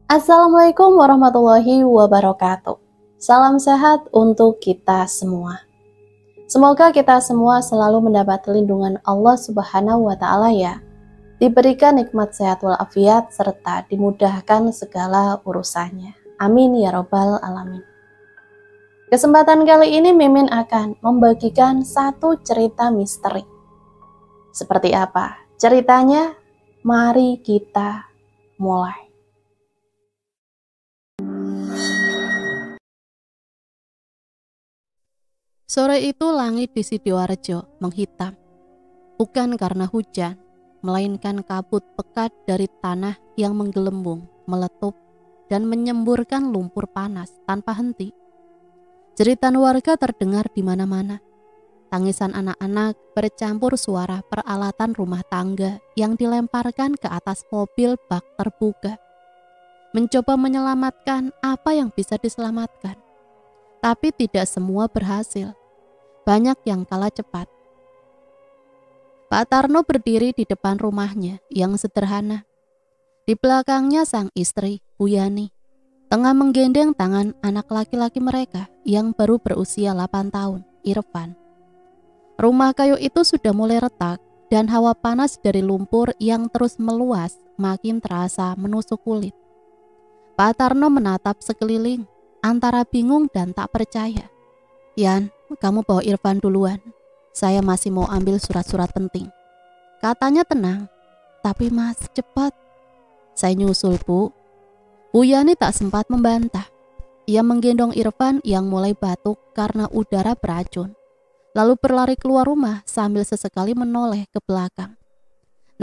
Assalamualaikum warahmatullahi wabarakatuh. Salam sehat untuk kita semua. Semoga kita semua selalu mendapat lindungan Allah Subhanahu wa Ta'ala ya. Diberikan nikmat sehat walafiat serta dimudahkan segala urusannya. Amin ya Robbal 'Alamin. Kesempatan kali ini Mimin akan membagikan satu cerita misteri. Seperti apa ceritanya? Mari kita mulai. Sore itu langit di Sidoarjo menghitam, bukan karena hujan, melainkan kabut pekat dari tanah yang menggelembung, meletup, dan menyemburkan lumpur panas tanpa henti. Jeritan warga terdengar di mana-mana. Tangisan anak-anak bercampur suara peralatan rumah tangga yang dilemparkan ke atas mobil bak terbuka. Mencoba menyelamatkan apa yang bisa diselamatkan. Tapi tidak semua berhasil. Banyak yang kalah cepat. Pak Tarno berdiri di depan rumahnya yang sederhana. Di belakangnya sang istri, Bu Yani, tengah menggendeng tangan anak laki-laki mereka yang baru berusia 8 tahun, Irfan. Rumah kayu itu sudah mulai retak dan hawa panas dari lumpur yang terus meluas makin terasa menusuk kulit. Pak Tarno menatap sekeliling antara bingung dan tak percaya. "Yan, kamu bawa Irfan duluan. Saya masih mau ambil surat-surat penting," katanya tenang. "Tapi mas, cepat." "Saya nyusul, Bu." Bu Yani tak sempat membantah. Ia menggendong Irfan yang mulai batuk karena udara beracun. Lalu berlari keluar rumah sambil sesekali menoleh ke belakang.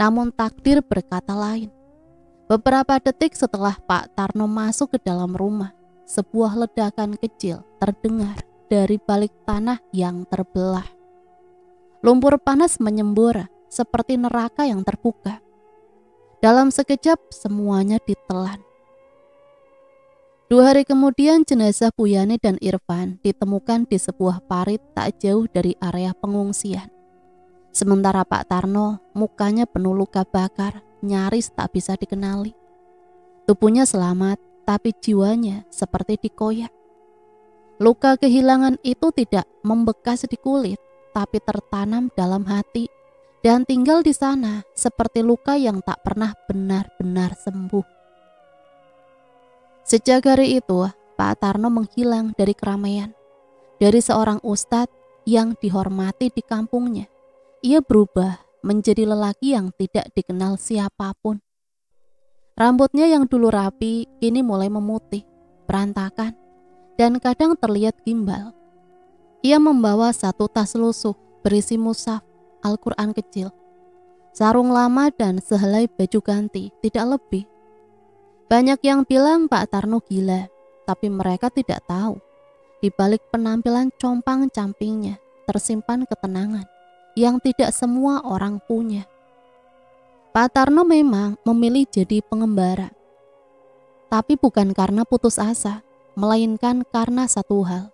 Namun takdir berkata lain. Beberapa detik setelah Pak Tarno masuk ke dalam rumah, sebuah ledakan kecil terdengar dari balik tanah yang terbelah. Lumpur panas menyembur seperti neraka yang terbuka. Dalam sekejap semuanya ditelan. 2 hari kemudian jenazah Bu Yani dan Irfan ditemukan di sebuah parit tak jauh dari area pengungsian. Sementara Pak Tarno mukanya penuh luka bakar, nyaris tak bisa dikenali. Tubuhnya selamat, tapi jiwanya seperti dikoyak. Luka kehilangan itu tidak membekas di kulit, tapi tertanam dalam hati dan tinggal di sana seperti luka yang tak pernah benar-benar sembuh. Sejak hari itu, Pak Tarno menghilang dari keramaian. Dari seorang ustadz yang dihormati di kampungnya, ia berubah menjadi lelaki yang tidak dikenal siapapun. Rambutnya yang dulu rapi kini mulai memutih, berantakan, dan kadang terlihat gimbal. Ia membawa satu tas lusuh berisi mushaf Al-Quran kecil, sarung lama dan sehelai baju ganti, tidak lebih. Banyak yang bilang Pak Tarno gila, tapi mereka tidak tahu. Di balik penampilan compang-campingnya tersimpan ketenangan yang tidak semua orang punya. Pak Tarno memang memilih jadi pengembara, tapi bukan karena putus asa, melainkan karena satu hal.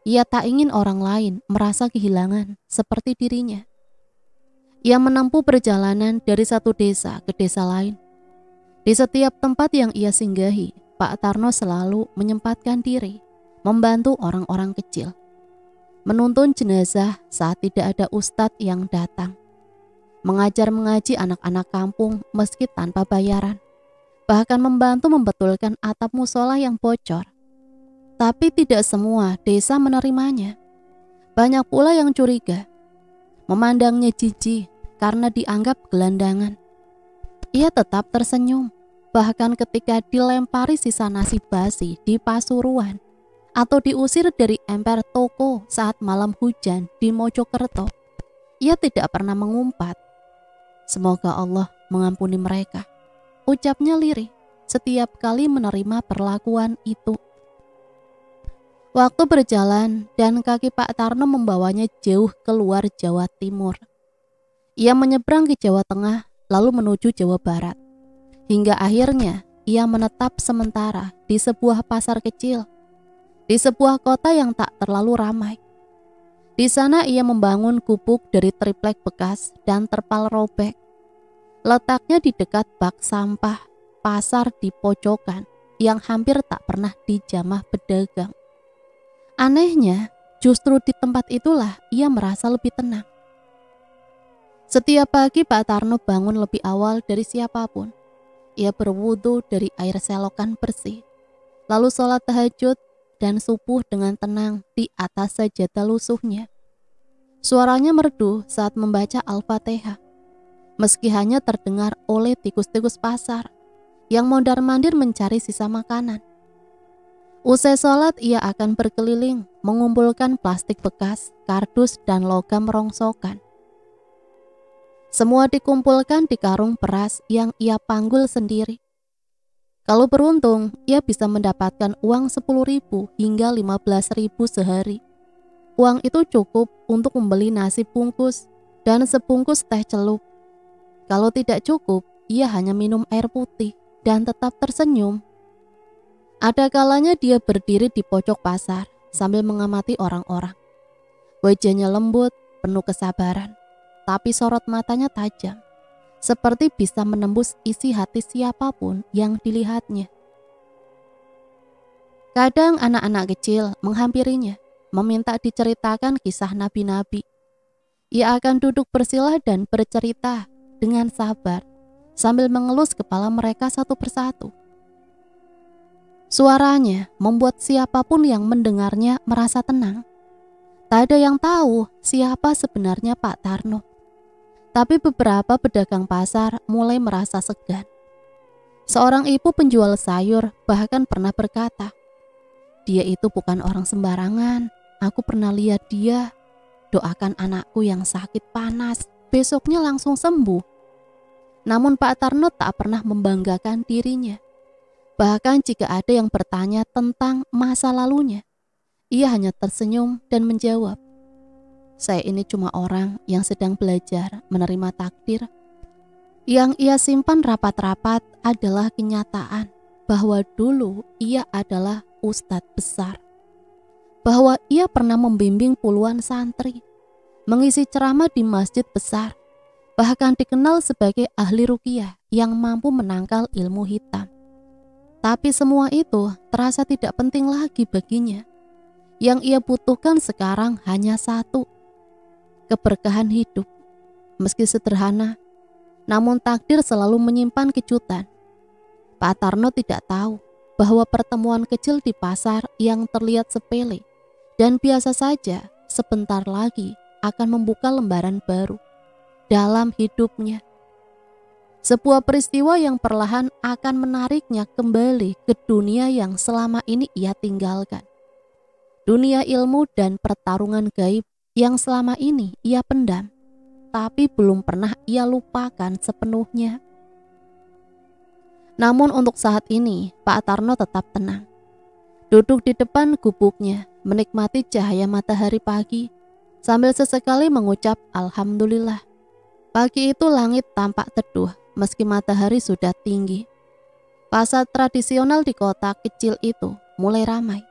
Ia tak ingin orang lain merasa kehilangan seperti dirinya. Ia menempuh perjalanan dari satu desa ke desa lain. Di setiap tempat yang ia singgahi, Pak Tarno selalu menyempatkan diri membantu orang-orang kecil, menuntun jenazah saat tidak ada ustadz yang datang, mengajar mengaji anak-anak kampung meski tanpa bayaran, bahkan membantu membetulkan atap musola yang bocor. Tapi tidak semua desa menerimanya. Banyak pula yang curiga, memandangnya jijik karena dianggap gelandangan. Ia tetap tersenyum, bahkan ketika dilempari sisa nasi basi di Pasuruan atau diusir dari emper toko saat malam hujan di Mojokerto, ia tidak pernah mengumpat. "Semoga Allah mengampuni mereka," ucapnya lirih setiap kali menerima perlakuan itu. Waktu berjalan dan kaki Pak Tarno membawanya jauh keluar Jawa Timur. Ia menyeberang ke Jawa Tengah lalu menuju Jawa Barat. Hingga akhirnya ia menetap sementara di sebuah pasar kecil, di sebuah kota yang tak terlalu ramai. Di sana ia membangun gubuk dari triplek bekas dan terpal robek. Letaknya di dekat bak sampah pasar di pojokan, yang hampir tak pernah dijamah pedagang. Anehnya, justru di tempat itulah ia merasa lebih tenang. Setiap pagi Pak Tarno bangun lebih awal dari siapapun. Ia berwudu dari air selokan bersih, lalu sholat tahajud dan subuh dengan tenang di atas sajadah lusuhnya. Suaranya merdu saat membaca Al-Fatihah, meski hanya terdengar oleh tikus-tikus pasar yang mondar-mandir mencari sisa makanan. Usai sholat, ia akan berkeliling mengumpulkan plastik bekas, kardus, dan logam rongsokan. Semua dikumpulkan di karung beras yang ia panggul sendiri. Kalau beruntung, ia bisa mendapatkan uang 10.000 hingga 15.000 sehari. Uang itu cukup untuk membeli nasi bungkus dan sebungkus teh celup. Kalau tidak cukup, ia hanya minum air putih dan tetap tersenyum. Ada kalanya dia berdiri di pojok pasar sambil mengamati orang-orang. Wajahnya lembut, penuh kesabaran, tapi sorot matanya tajam, seperti bisa menembus isi hati siapapun yang dilihatnya. Kadang anak-anak kecil menghampirinya, meminta diceritakan kisah nabi-nabi. Ia akan duduk bersila dan bercerita dengan sabar, sambil mengelus kepala mereka satu persatu. Suaranya membuat siapapun yang mendengarnya merasa tenang. Tak ada yang tahu siapa sebenarnya Pak Tarno. Tapi beberapa pedagang pasar mulai merasa segan. Seorang ibu penjual sayur bahkan pernah berkata, "Dia itu bukan orang sembarangan. Aku pernah lihat dia. Doakan anakku yang sakit panas, besoknya langsung sembuh." Namun Pak Tarno tak pernah membanggakan dirinya. Bahkan jika ada yang bertanya tentang masa lalunya, ia hanya tersenyum dan menjawab, "Saya ini cuma orang yang sedang belajar menerima takdir." Yang ia simpan rapat-rapat adalah kenyataan bahwa dulu ia adalah ustadz besar. Bahwa ia pernah membimbing puluhan santri, mengisi ceramah di masjid besar, bahkan dikenal sebagai ahli ruqyah yang mampu menangkal ilmu hitam. Tapi semua itu terasa tidak penting lagi baginya. Yang ia butuhkan sekarang hanya satu, keberkahan hidup. Meski sederhana, namun takdir selalu menyimpan kejutan. Pak Tarno tidak tahu bahwa pertemuan kecil di pasar yang terlihat sepele dan biasa saja sebentar lagi akan membuka lembaran baru dalam hidupnya. Sebuah peristiwa yang perlahan akan menariknya kembali ke dunia yang selama ini ia tinggalkan. Dunia ilmu dan pertarungan gaib yang selama ini ia pendam, tapi belum pernah ia lupakan sepenuhnya. Namun untuk saat ini, Pak Tarno tetap tenang. Duduk di depan gubuknya, menikmati cahaya matahari pagi, sambil sesekali mengucap Alhamdulillah. Pagi itu langit tampak teduh, meski matahari sudah tinggi. Pasar tradisional di kota kecil itu mulai ramai.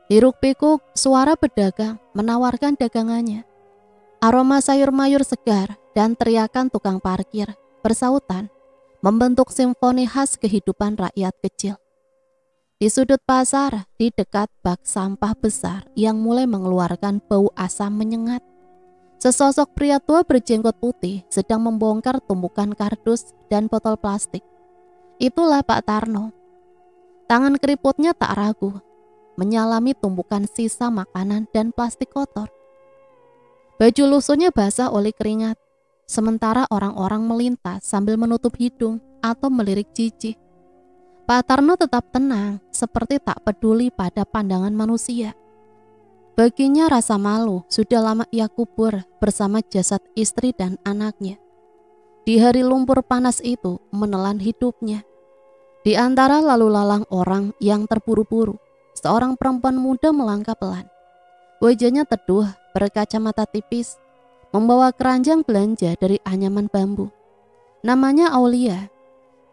Hiruk-pikuk suara pedagang menawarkan dagangannya. Aroma sayur mayur segar dan teriakan tukang parkir bersautan membentuk simfoni khas kehidupan rakyat kecil. Di sudut pasar, di dekat bak sampah besar yang mulai mengeluarkan bau asam menyengat, sesosok pria tua berjenggot putih sedang membongkar tumpukan kardus dan botol plastik. Itulah Pak Tarno. Tangan keriputnya tak ragu menyalami tumpukan sisa makanan dan plastik kotor. Baju lusuhnya basah oleh keringat, sementara orang-orang melintas sambil menutup hidung atau melirik jijik. Pak Tarno tetap tenang, seperti tak peduli pada pandangan manusia. Baginya rasa malu sudah lama ia kubur bersama jasad istri dan anaknya. Di hari lumpur panas itu menelan hidupnya. Di antara lalu lalang orang yang terburu-buru, seorang perempuan muda melangkah pelan. Wajahnya teduh, berkacamata tipis, membawa keranjang belanja dari anyaman bambu. Namanya Aulia.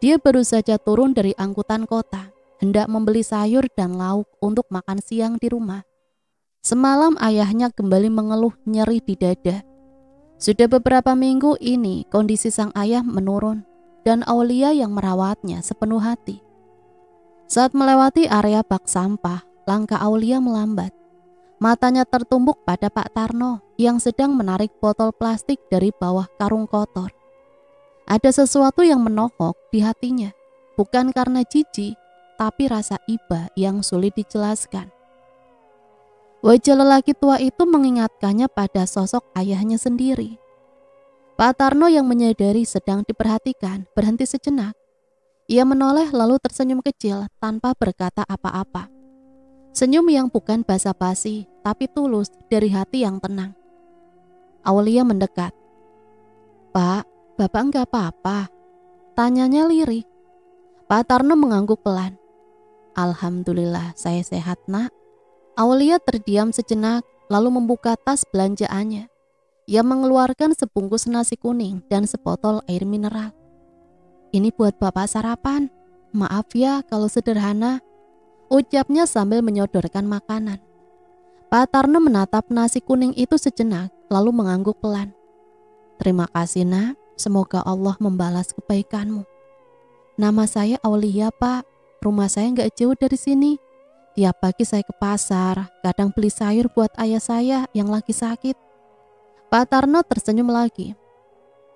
Dia baru saja turun dari angkutan kota, hendak membeli sayur dan lauk untuk makan siang di rumah. Semalam ayahnya kembali mengeluh nyeri di dada. Sudah beberapa minggu ini kondisi sang ayah menurun dan Aulia yang merawatnya sepenuh hati. Saat melewati area bak sampah, langkah Aulia melambat. Matanya tertumbuk pada Pak Tarno yang sedang menarik botol plastik dari bawah karung kotor. Ada sesuatu yang menohok di hatinya, bukan karena jijik, tapi rasa iba yang sulit dijelaskan. Wajah lelaki tua itu mengingatkannya pada sosok ayahnya sendiri. Pak Tarno yang menyadari sedang diperhatikan berhenti sejenak. Ia menoleh lalu tersenyum kecil tanpa berkata apa-apa. Senyum yang bukan basa-basi, tapi tulus dari hati yang tenang. Aulia mendekat. "Pak, Bapak enggak apa-apa?" Tanyanya lirih. Pak Tarno mengangguk pelan. "Alhamdulillah saya sehat, Nak." Aulia terdiam sejenak lalu membuka tas belanjaannya. Ia mengeluarkan sebungkus nasi kuning dan sebotol air mineral. "Ini buat Bapak sarapan. Maaf ya kalau sederhana," ucapnya sambil menyodorkan makanan. Pak Tarno menatap nasi kuning itu sejenak lalu mengangguk pelan. "Terima kasih, Nak. Semoga Allah membalas kebaikanmu." "Nama saya Aulia, Pak. Rumah saya nggak jauh dari sini. Tiap pagi saya ke pasar, kadang beli sayur buat ayah saya yang lagi sakit." Pak Tarno tersenyum lagi.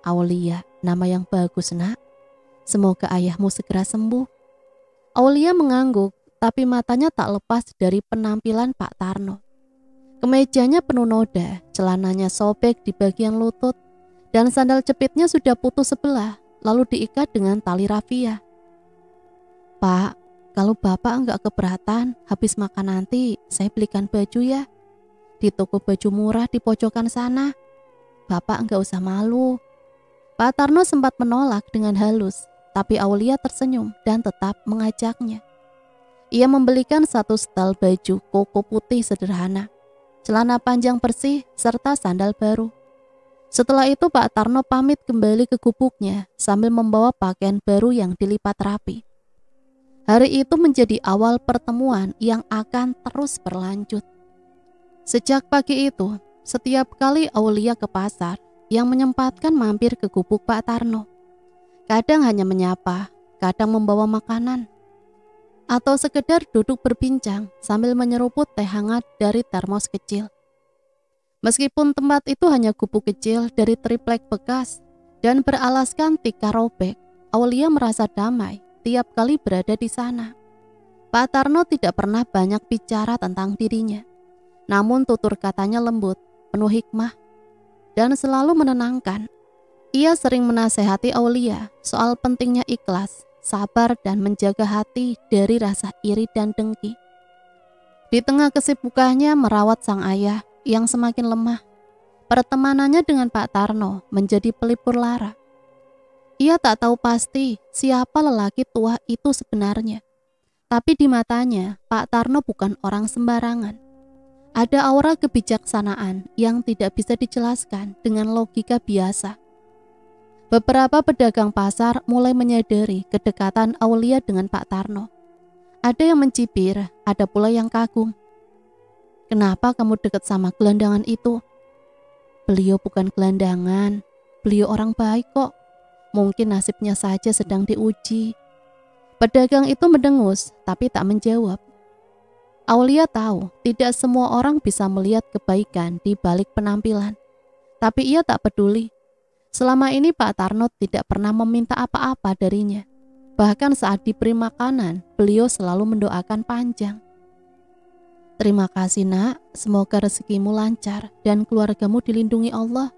"Aulia, nama yang bagus, Nak. Semoga ayahmu segera sembuh." Aulia mengangguk, tapi matanya tak lepas dari penampilan Pak Tarno. Kemejanya penuh noda, celananya sobek di bagian lutut, dan sandal jepitnya sudah putus sebelah, lalu diikat dengan tali rafia. "Pak, kalau Bapak enggak keberatan, habis makan nanti saya belikan baju ya. Di toko baju murah di pojokan sana. Bapak enggak usah malu." Pak Tarno sempat menolak dengan halus, tapi Aulia tersenyum dan tetap mengajaknya. Ia membelikan satu setel baju koko putih sederhana, celana panjang bersih, serta sandal baru. Setelah itu Pak Tarno pamit kembali ke gubuknya sambil membawa pakaian baru yang dilipat rapi. Hari itu menjadi awal pertemuan yang akan terus berlanjut. Sejak pagi itu, setiap kali Aulia ke pasar, yang menyempatkan mampir ke gubuk Pak Tarno. Kadang hanya menyapa, kadang membawa makanan, atau sekedar duduk berbincang sambil menyeruput teh hangat dari termos kecil. Meskipun tempat itu hanya gubuk kecil dari triplek bekas dan beralaskan tikar robek, Aulia merasa damai tiap kali berada di sana. Pak Tarno tidak pernah banyak bicara tentang dirinya, namun tutur katanya lembut, penuh hikmah, dan selalu menenangkan. Ia sering menasehati Aulia soal pentingnya ikhlas, sabar, dan menjaga hati dari rasa iri dan dengki. Di tengah kesibukannya merawat sang ayah yang semakin lemah, pertemanannya dengan Pak Tarno menjadi pelipur lara. Ia tak tahu pasti siapa lelaki tua itu sebenarnya, tapi di matanya Pak Tarno bukan orang sembarangan. Ada aura kebijaksanaan yang tidak bisa dijelaskan dengan logika biasa. Beberapa pedagang pasar mulai menyadari kedekatan Aulia dengan Pak Tarno. Ada yang mencibir, ada pula yang kagum. "Kenapa kamu dekat sama gelandangan itu?" "Beliau bukan gelandangan, beliau orang baik kok. Mungkin nasibnya saja sedang diuji." Pedagang itu mendengus, tapi tak menjawab. Aulia tahu tidak semua orang bisa melihat kebaikan di balik penampilan, tapi ia tak peduli. Selama ini Pak Tarno tidak pernah meminta apa-apa darinya. Bahkan saat diberi makanan, beliau selalu mendoakan panjang. "Terima kasih, Nak. Semoga rezekimu lancar dan keluargamu dilindungi Allah."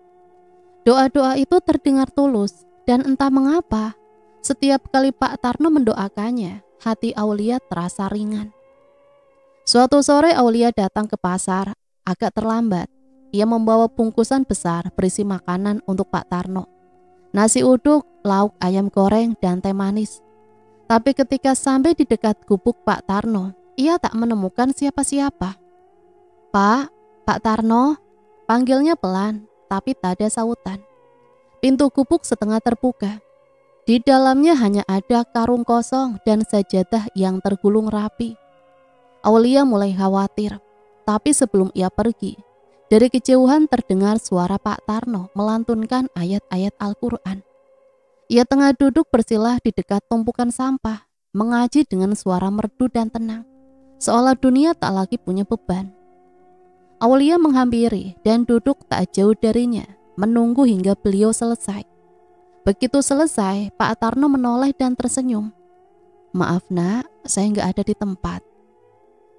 Doa-doa itu terdengar tulus, dan entah mengapa, setiap kali Pak Tarno mendoakannya, hati Aulia terasa ringan. Suatu sore Aulia datang ke pasar, agak terlambat. Ia membawa bungkusan besar berisi makanan untuk Pak Tarno. Nasi uduk, lauk ayam goreng, dan teh manis. Tapi ketika sampai di dekat gubuk Pak Tarno, ia tak menemukan siapa-siapa. "Pak, Pak Tarno," panggilnya pelan, tapi tak ada sautan. Pintu gubuk setengah terbuka. Di dalamnya hanya ada karung kosong dan sajadah yang tergulung rapi. Aulia mulai khawatir, tapi sebelum ia pergi, dari kejauhan terdengar suara Pak Tarno melantunkan ayat-ayat Al-Quran. Ia tengah duduk bersilah di dekat tumpukan sampah, mengaji dengan suara merdu dan tenang, seolah dunia tak lagi punya beban. Aulia menghampiri dan duduk tak jauh darinya, menunggu hingga beliau selesai. Begitu selesai, Pak Tarno menoleh dan tersenyum. "Maaf nak, saya nggak ada di tempat."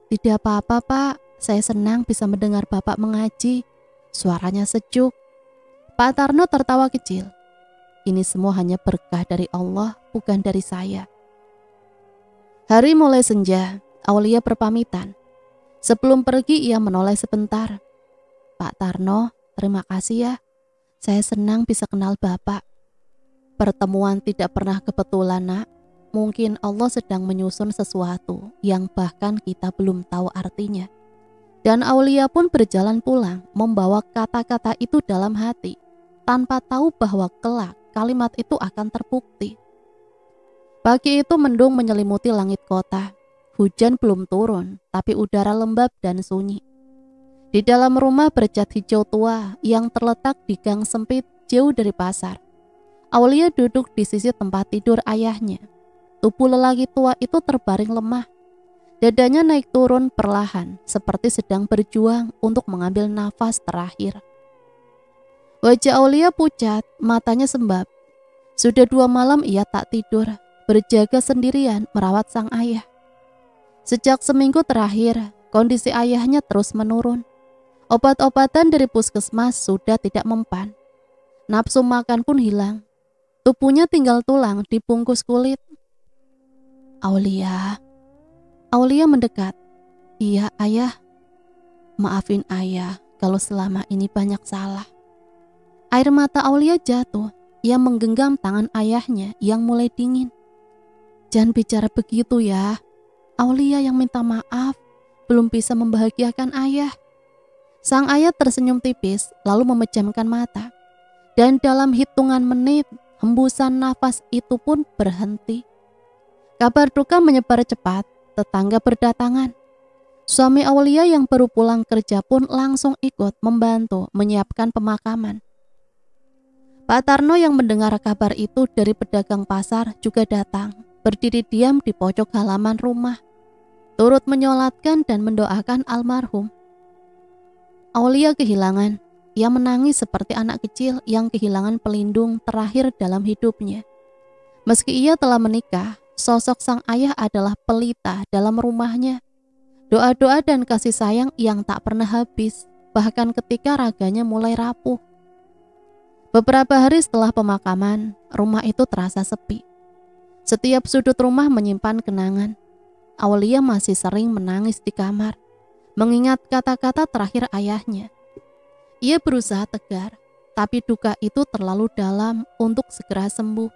"Tidak apa-apa Pak, saya senang bisa mendengar Bapak mengaji." Suaranya sejuk. Pak Tarno tertawa kecil. "Ini semua hanya berkah dari Allah, bukan dari saya." Hari mulai senja, Aulia berpamitan. Sebelum pergi ia menoleh sebentar. "Pak Tarno, terima kasih ya. Saya senang bisa kenal Bapak." "Pertemuan tidak pernah kebetulan nak. Mungkin Allah sedang menyusun sesuatu yang bahkan kita belum tahu artinya." Dan Aulia pun berjalan pulang, membawa kata-kata itu dalam hati, tanpa tahu bahwa kelak kalimat itu akan terbukti. Pagi itu mendung menyelimuti langit kota. Hujan belum turun, tapi udara lembab dan sunyi. Di dalam rumah bercat hijau tua yang terletak di gang sempit jauh dari pasar, Aulia duduk di sisi tempat tidur ayahnya. Tubuh lelaki tua itu terbaring lemah. Dadanya naik turun perlahan, seperti sedang berjuang untuk mengambil nafas terakhir. Wajah Aulia pucat, matanya sembab. Sudah 2 malam ia tak tidur, berjaga sendirian merawat sang ayah. Sejak seminggu terakhir, kondisi ayahnya terus menurun. Obat-obatan dari puskesmas sudah tidak mempan. Nafsu makan pun hilang. Tubuhnya tinggal tulang dibungkus kulit. "Aulia." Aulia mendekat. "Iya ayah. Maafin ayah kalau selama ini banyak salah." Air mata Aulia jatuh. Ia menggenggam tangan ayahnya yang mulai dingin. "Jangan bicara begitu ya. Aulia yang minta maaf, belum bisa membahagiakan ayah." Sang ayah tersenyum tipis, lalu memejamkan mata. Dan dalam hitungan menit, hembusan nafas itu pun berhenti. Kabar duka menyebar cepat, tetangga berdatangan. Suami Aulia yang baru pulang kerja pun langsung ikut membantu menyiapkan pemakaman. Pak Tarno yang mendengar kabar itu dari pedagang pasar juga datang, berdiri diam di pojok halaman rumah, turut menyolatkan dan mendoakan almarhum. Aulia kehilangan. Ia menangis seperti anak kecil yang kehilangan pelindung terakhir dalam hidupnya. Meski ia telah menikah, sosok sang ayah adalah pelita dalam rumahnya. Doa-doa dan kasih sayang yang tak pernah habis, bahkan ketika raganya mulai rapuh. Beberapa hari setelah pemakaman, rumah itu terasa sepi. Setiap sudut rumah menyimpan kenangan. Aulia masih sering menangis di kamar, mengingat kata-kata terakhir ayahnya. Ia berusaha tegar, tapi duka itu terlalu dalam untuk segera sembuh.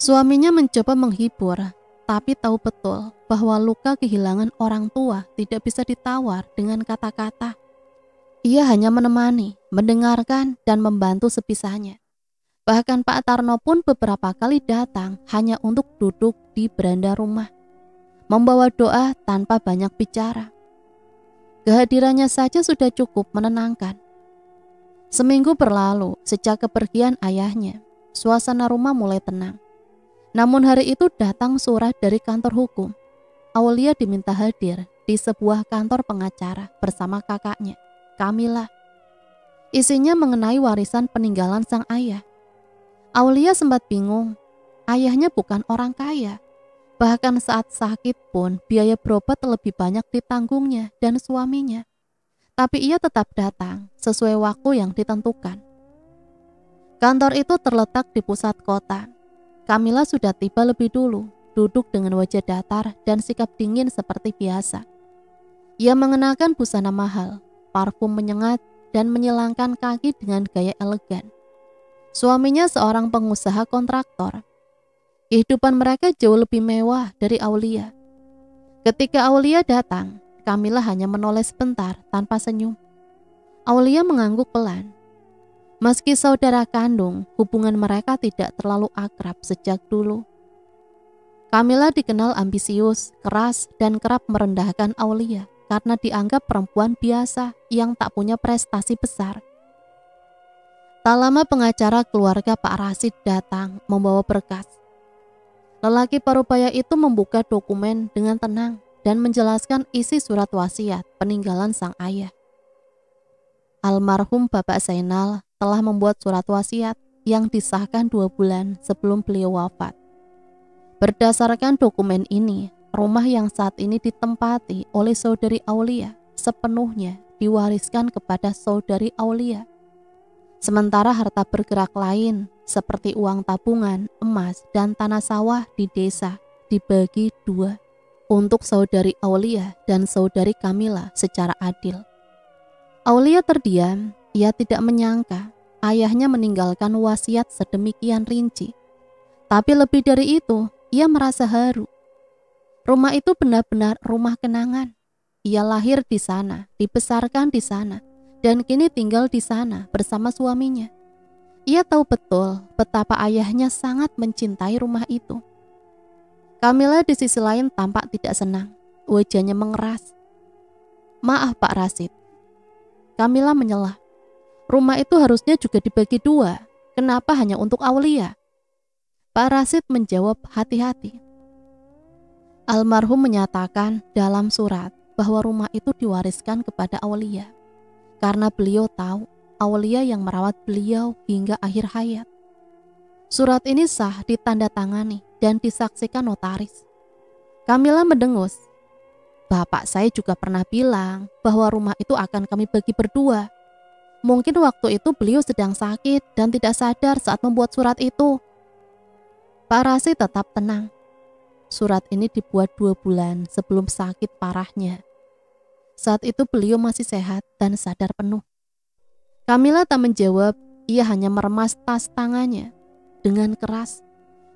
Suaminya mencoba menghibur, tapi tahu betul bahwa luka kehilangan orang tua tidak bisa ditawar dengan kata-kata. Ia hanya menemani, mendengarkan, dan membantu sebisanya. Bahkan Pak Tarno pun beberapa kali datang hanya untuk duduk di beranda rumah, membawa doa tanpa banyak bicara. Kehadirannya saja sudah cukup menenangkan. Seminggu berlalu sejak kepergian ayahnya, suasana rumah mulai tenang. Namun hari itu datang surat dari kantor hukum. Aulia diminta hadir di sebuah kantor pengacara bersama kakaknya, Kamila. Isinya mengenai warisan peninggalan sang ayah. Aulia sempat bingung, ayahnya bukan orang kaya. Bahkan saat sakit pun biaya berobat lebih banyak ditanggungnya dan suaminya. Tapi ia tetap datang sesuai waktu yang ditentukan. Kantor itu terletak di pusat kota. Kamila sudah tiba lebih dulu, duduk dengan wajah datar dan sikap dingin seperti biasa. Ia mengenakan busana mahal, parfum menyengat, dan menyilangkan kaki dengan gaya elegan. Suaminya seorang pengusaha kontraktor. Kehidupan mereka jauh lebih mewah dari Aulia. Ketika Aulia datang, Kamila hanya menoleh sebentar tanpa senyum. Aulia mengangguk pelan. Meski saudara kandung, hubungan mereka tidak terlalu akrab sejak dulu. Kamila dikenal ambisius, keras, dan kerap merendahkan Aulia karena dianggap perempuan biasa yang tak punya prestasi besar. Tak lama pengacara keluarga Pak Rasid datang membawa berkas. Lelaki parubaya itu membuka dokumen dengan tenang dan menjelaskan isi surat wasiat peninggalan sang ayah. Almarhum Bapak Zainal telah membuat surat wasiat yang disahkan 2 bulan sebelum beliau wafat. Berdasarkan dokumen ini, rumah yang saat ini ditempati oleh saudari Aulia sepenuhnya diwariskan kepada saudari Aulia. Sementara harta bergerak lain seperti uang tabungan, emas, dan tanah sawah di desa dibagi 2 untuk saudari Aulia dan saudari Kamila secara adil. Aulia terdiam, ia tidak menyangka ayahnya meninggalkan wasiat sedemikian rinci. Tapi lebih dari itu, ia merasa haru. Rumah itu benar-benar rumah kenangan. Ia lahir di sana, dibesarkan di sana, dan kini tinggal di sana bersama suaminya. Ia tahu betul betapa ayahnya sangat mencintai rumah itu. Kamila di sisi lain tampak tidak senang, wajahnya mengeras. "Maaf Pak Rasid." Kamila menyelah. "Rumah itu harusnya juga dibagi 2. Kenapa hanya untuk Aulia?" Pak Rasid menjawab hati-hati. Almarhum menyatakan dalam surat bahwa rumah itu diwariskan kepada Aulia karena beliau tahu Aulia yang merawat beliau hingga akhir hayat. Surat ini sah ditandatangani dan disaksikan notaris. Kamila mendengus. "Bapak saya juga pernah bilang bahwa rumah itu akan kami bagi berdua. Mungkin waktu itu beliau sedang sakit dan tidak sadar saat membuat surat itu." Pak Rasid tetap tenang. Surat ini dibuat 2 bulan sebelum sakit parahnya. Saat itu beliau masih sehat dan sadar penuh. Kamila tak menjawab, ia hanya meremas tas tangannya dengan keras.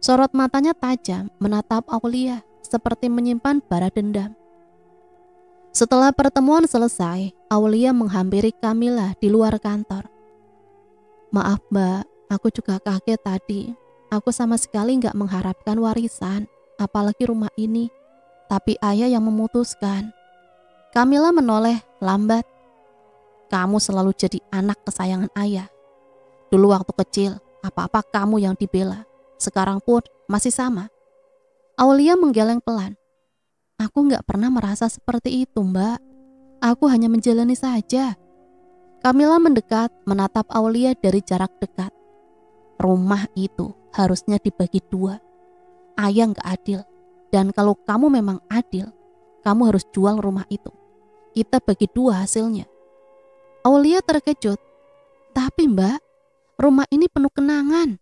Sorot matanya tajam menatap Aulia seperti menyimpan bara dendam. Setelah pertemuan selesai, Aulia menghampiri Kamila di luar kantor. "Maaf Mbak, aku juga kaget tadi. Aku sama sekali gak mengharapkan warisan, apalagi rumah ini. Tapi ayah yang memutuskan." Kamila menoleh lambat. "Kamu selalu jadi anak kesayangan ayah. Dulu waktu kecil, apa-apa kamu yang dibela. Sekarang pun masih sama." Aulia menggeleng pelan. "Aku gak pernah merasa seperti itu Mbak. Aku hanya menjalani saja." Kamila mendekat menatap Aulia dari jarak dekat. "Rumah itu harusnya dibagi 2. Ayah gak adil. Dan kalau kamu memang adil, kamu harus jual rumah itu. Kita bagi 2 hasilnya." Aulia terkejut. "Tapi Mbak, rumah ini penuh kenangan.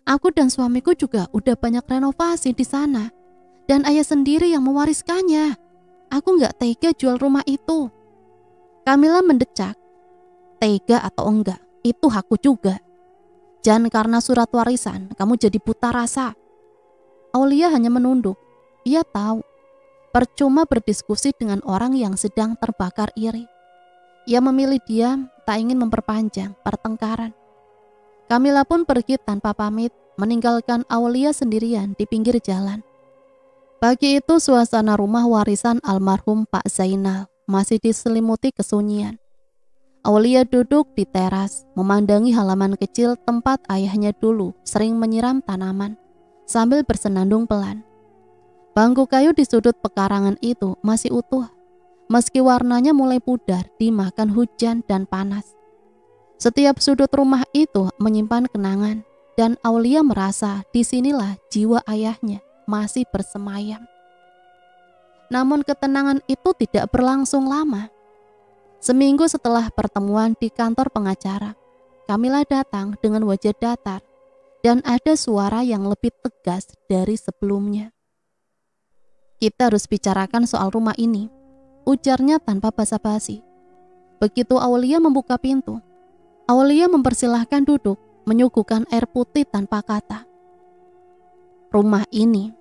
Aku dan suamiku juga udah banyak renovasi di sana. Dan ayah sendiri yang mewariskannya. Aku gak tega jual rumah itu." Kamila mendecak. "Tega atau enggak, itu hakku juga. Jangan karena surat warisan kamu jadi buta rasa." Aulia hanya menunduk. Ia tahu percuma berdiskusi dengan orang yang sedang terbakar iri. Ia memilih diam, tak ingin memperpanjang pertengkaran. Kamila pun pergi tanpa pamit, meninggalkan Aulia sendirian di pinggir jalan. Pagi itu suasana rumah warisan almarhum Pak Zainal masih diselimuti kesunyian. Aulia duduk di teras, memandangi halaman kecil tempat ayahnya dulu sering menyiram tanaman, sambil bersenandung pelan. Bangku kayu di sudut pekarangan itu masih utuh, meski warnanya mulai pudar dimakan hujan dan panas. Setiap sudut rumah itu menyimpan kenangan, dan Aulia merasa disinilah jiwa ayahnya masih bersemayam. Namun ketenangan itu tidak berlangsung lama. Seminggu setelah pertemuan di kantor pengacara, Kamila datang dengan wajah datar, dan ada suara yang lebih tegas dari sebelumnya. "Kita harus bicarakan soal rumah ini," ujarnya tanpa basa-basi. Begitu Aulia membuka pintu, Aulia mempersilahkan duduk, menyuguhkan air putih tanpa kata. "Rumah ini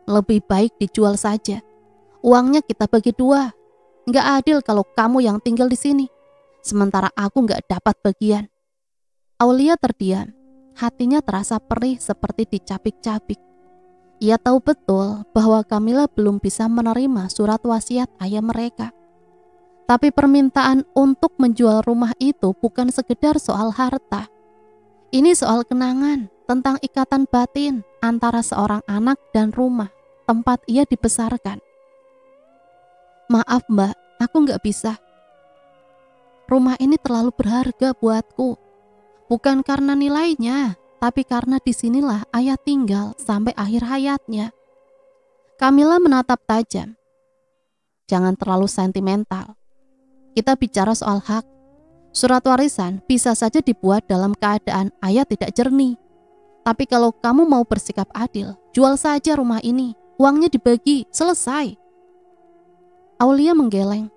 lebih baik dijual saja. Uangnya kita bagi 2. Nggak adil kalau kamu yang tinggal di sini, sementara aku nggak dapat bagian." Aulia terdiam, hatinya terasa perih seperti dicapik-capik. Ia tahu betul bahwa Kamila belum bisa menerima surat wasiat ayah mereka. Tapi permintaan untuk menjual rumah itu bukan sekedar soal harta. Ini soal kenangan, tentang ikatan batin antara seorang anak dan rumah tempat ia dibesarkan. Maaf Mbak, aku nggak bisa. Rumah ini terlalu berharga buatku. Bukan karena nilainya, tapi karena disinilah ayah tinggal sampai akhir hayatnya. Kamila menatap tajam. Jangan terlalu sentimental. Kita bicara soal hak. Surat warisan bisa saja dibuat dalam keadaan ayah tidak jernih. Tapi kalau kamu mau bersikap adil, jual saja rumah ini. Uangnya dibagi, selesai. Aulia menggeleng.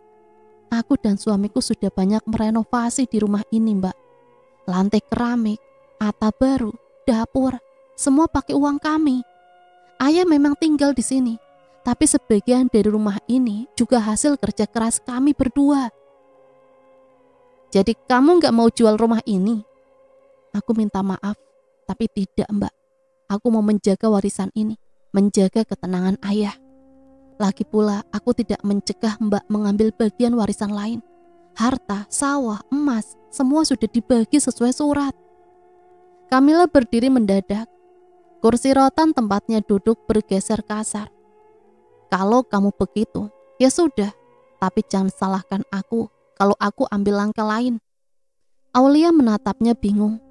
Aku dan suamiku sudah banyak merenovasi di rumah ini, Mbak. Lantai keramik, atap baru, dapur, semua pakai uang kami. Ayah memang tinggal di sini, tapi sebagian dari rumah ini juga hasil kerja keras kami berdua. Jadi kamu gak mau jual rumah ini? Aku minta maaf, tapi tidak Mbak. Aku mau menjaga warisan ini, menjaga ketenangan ayah. Lagi pula aku tidak mencegah Mbak mengambil bagian warisan lain. Harta, sawah, emas, semua sudah dibagi sesuai surat. Kamila berdiri mendadak. Kursi rotan tempatnya duduk bergeser kasar. Kalau kamu begitu, ya sudah. Tapi jangan salahkan aku kalau aku ambil langkah lain. Aulia menatapnya bingung.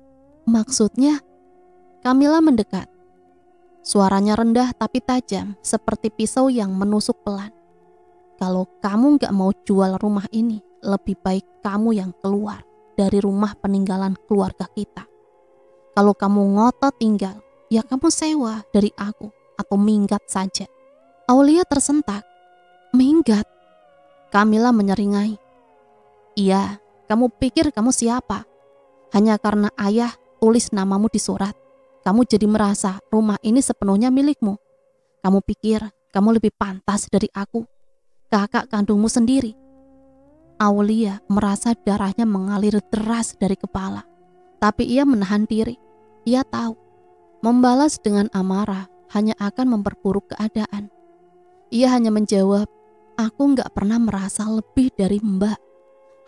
Maksudnya? Kamila mendekat. Suaranya rendah tapi tajam, seperti pisau yang menusuk pelan. Kalau kamu gak mau jual rumah ini, lebih baik kamu yang keluar dari rumah peninggalan keluarga kita. Kalau kamu ngotot tinggal, ya kamu sewa dari aku atau minggat saja. Aulia tersentak. Minggat? Kamila menyeringai. Iya, kamu pikir kamu siapa? Hanya karena ayah tulis namamu di surat, kamu jadi merasa rumah ini sepenuhnya milikmu. Kamu pikir kamu lebih pantas dari aku, kakak kandungmu sendiri. Aulia merasa darahnya mengalir deras dari kepala. Tapi ia menahan diri. Ia tahu, membalas dengan amarah hanya akan memperburuk keadaan. Ia hanya menjawab, aku gak pernah merasa lebih dari Mbak.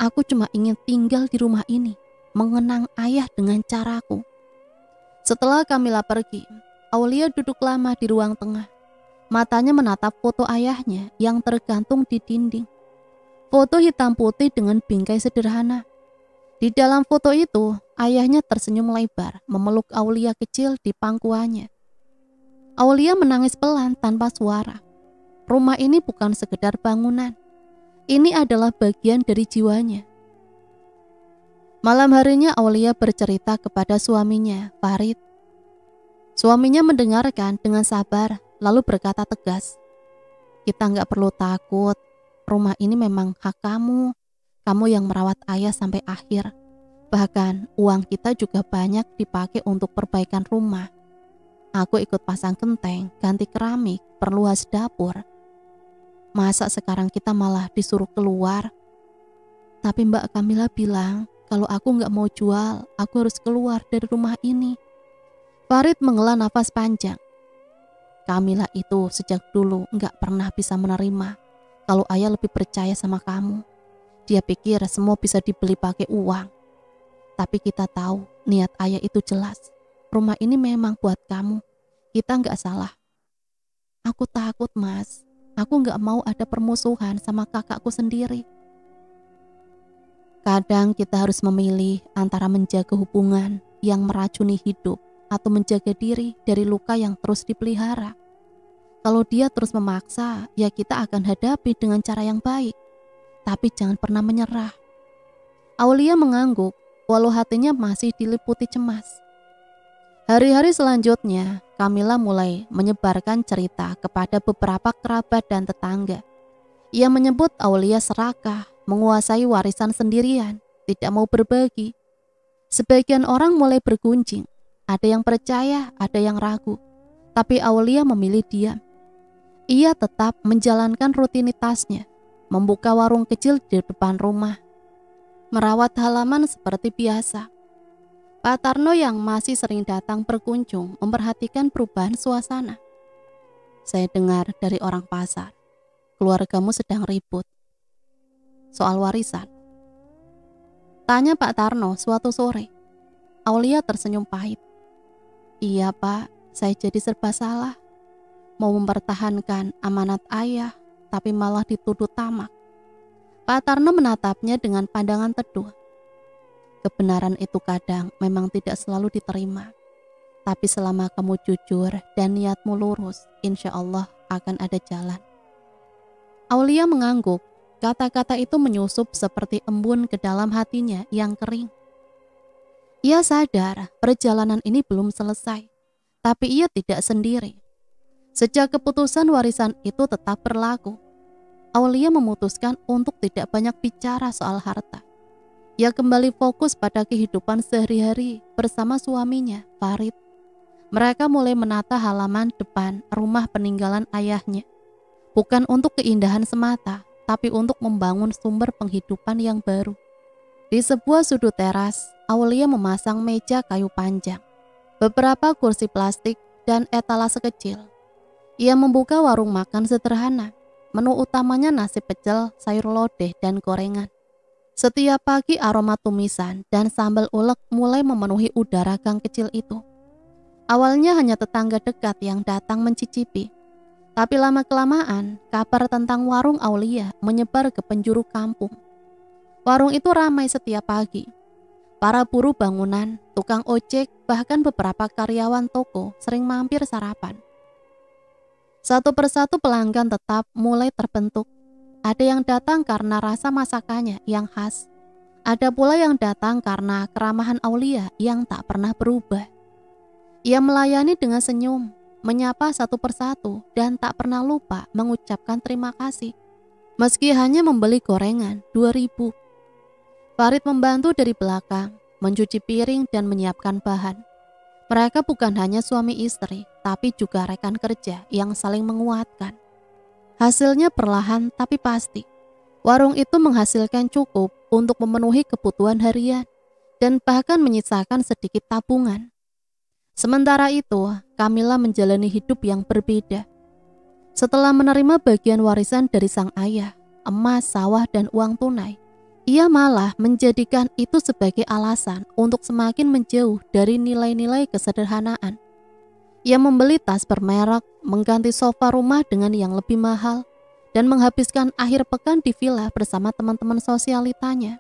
Aku cuma ingin tinggal di rumah ini, mengenang ayah dengan caraku. Setelah Kamila pergi, Aulia duduk lama di ruang tengah. Matanya menatap foto ayahnya yang tergantung di dinding. Foto hitam putih dengan bingkai sederhana. Di dalam foto itu, ayahnya tersenyum lebar, memeluk Aulia kecil di pangkuannya. Aulia menangis pelan tanpa suara. Rumah ini bukan sekedar bangunan. Ini adalah bagian dari jiwanya. Malam harinya Aulia bercerita kepada suaminya, Farid. Suaminya mendengarkan dengan sabar, lalu berkata tegas, kita gak perlu takut, rumah ini memang hak kamu. Kamu yang merawat ayah sampai akhir. Bahkan uang kita juga banyak dipakai untuk perbaikan rumah. Aku ikut pasang genteng, ganti keramik, perluas dapur. Masa sekarang kita malah disuruh keluar? Tapi Mbak Kamila bilang, kalau aku gak mau jual, aku harus keluar dari rumah ini. Farid menghela nafas panjang. Kamila itu sejak dulu gak pernah bisa menerima kalau ayah lebih percaya sama kamu. Dia pikir semua bisa dibeli pakai uang. Tapi kita tahu niat ayah itu jelas. Rumah ini memang buat kamu. Kita gak salah. Aku takut Mas. Aku gak mau ada permusuhan sama kakakku sendiri. Kadang kita harus memilih antara menjaga hubungan yang meracuni hidup atau menjaga diri dari luka yang terus dipelihara. Kalau dia terus memaksa, ya kita akan hadapi dengan cara yang baik. Tapi jangan pernah menyerah. Aulia mengangguk, walau hatinya masih diliputi cemas. Hari-hari selanjutnya, Kamila mulai menyebarkan cerita kepada beberapa kerabat dan tetangga. Ia menyebut Aulia serakah, menguasai warisan sendirian, tidak mau berbagi. Sebagian orang mulai bergunjing, ada yang percaya, ada yang ragu. Tapi Aulia memilih diam. Ia tetap menjalankan rutinitasnya, membuka warung kecil di depan rumah, merawat halaman seperti biasa. Pak Tarno yang masih sering datang berkunjung memperhatikan perubahan suasana. Saya dengar dari orang pasar, keluargamu sedang ribut soal warisan. Tanya Pak Tarno suatu sore. Aulia tersenyum pahit. Iya Pak, saya jadi serba salah. Mau mempertahankan amanat ayah, tapi malah dituduh tamak. Pak Tarno menatapnya dengan pandangan teduh. Kebenaran itu kadang memang tidak selalu diterima. Tapi selama kamu jujur dan niatmu lurus, insya Allah akan ada jalan. Aulia mengangguk. Kata-kata itu menyusup seperti embun ke dalam hatinya yang kering. Ia sadar perjalanan ini belum selesai, tapi ia tidak sendiri. Sejak keputusan warisan itu tetap berlaku, Aulia memutuskan untuk tidak banyak bicara soal harta. Ia kembali fokus pada kehidupan sehari-hari bersama suaminya, Farid. Mereka mulai menata halaman depan rumah peninggalan ayahnya. Bukan untuk keindahan semata, tapi untuk membangun sumber penghidupan yang baru. Di sebuah sudut teras, Aulia memasang meja kayu panjang, beberapa kursi plastik, dan etalase kecil. Ia membuka warung makan sederhana. Menu utamanya nasi pecel, sayur lodeh, dan gorengan. Setiap pagi aroma tumisan dan sambal ulek mulai memenuhi udara gang kecil itu. Awalnya hanya tetangga dekat yang datang mencicipi. Tapi lama-kelamaan, kabar tentang warung Aulia menyebar ke penjuru kampung. Warung itu ramai setiap pagi. Para buruh bangunan, tukang ojek, bahkan beberapa karyawan toko sering mampir sarapan. Satu persatu pelanggan tetap mulai terbentuk. Ada yang datang karena rasa masakannya yang khas. Ada pula yang datang karena keramahan Aulia yang tak pernah berubah. Ia melayani dengan senyum, menyapa satu persatu, dan tak pernah lupa mengucapkan terima kasih. Meski hanya membeli gorengan 2.000. Farid membantu dari belakang, mencuci piring dan menyiapkan bahan. Mereka bukan hanya suami istri, tapi juga rekan kerja yang saling menguatkan. Hasilnya perlahan tapi pasti. Warung itu menghasilkan cukup untuk memenuhi kebutuhan harian dan bahkan menyisakan sedikit tabungan. Sementara itu, Kamila menjalani hidup yang berbeda. Setelah menerima bagian warisan dari sang ayah, emas, sawah, dan uang tunai, ia malah menjadikan itu sebagai alasan untuk semakin menjauh dari nilai-nilai kesederhanaan. Ia membeli tas bermerek, mengganti sofa rumah dengan yang lebih mahal, dan menghabiskan akhir pekan di villa bersama teman-teman sosialitanya.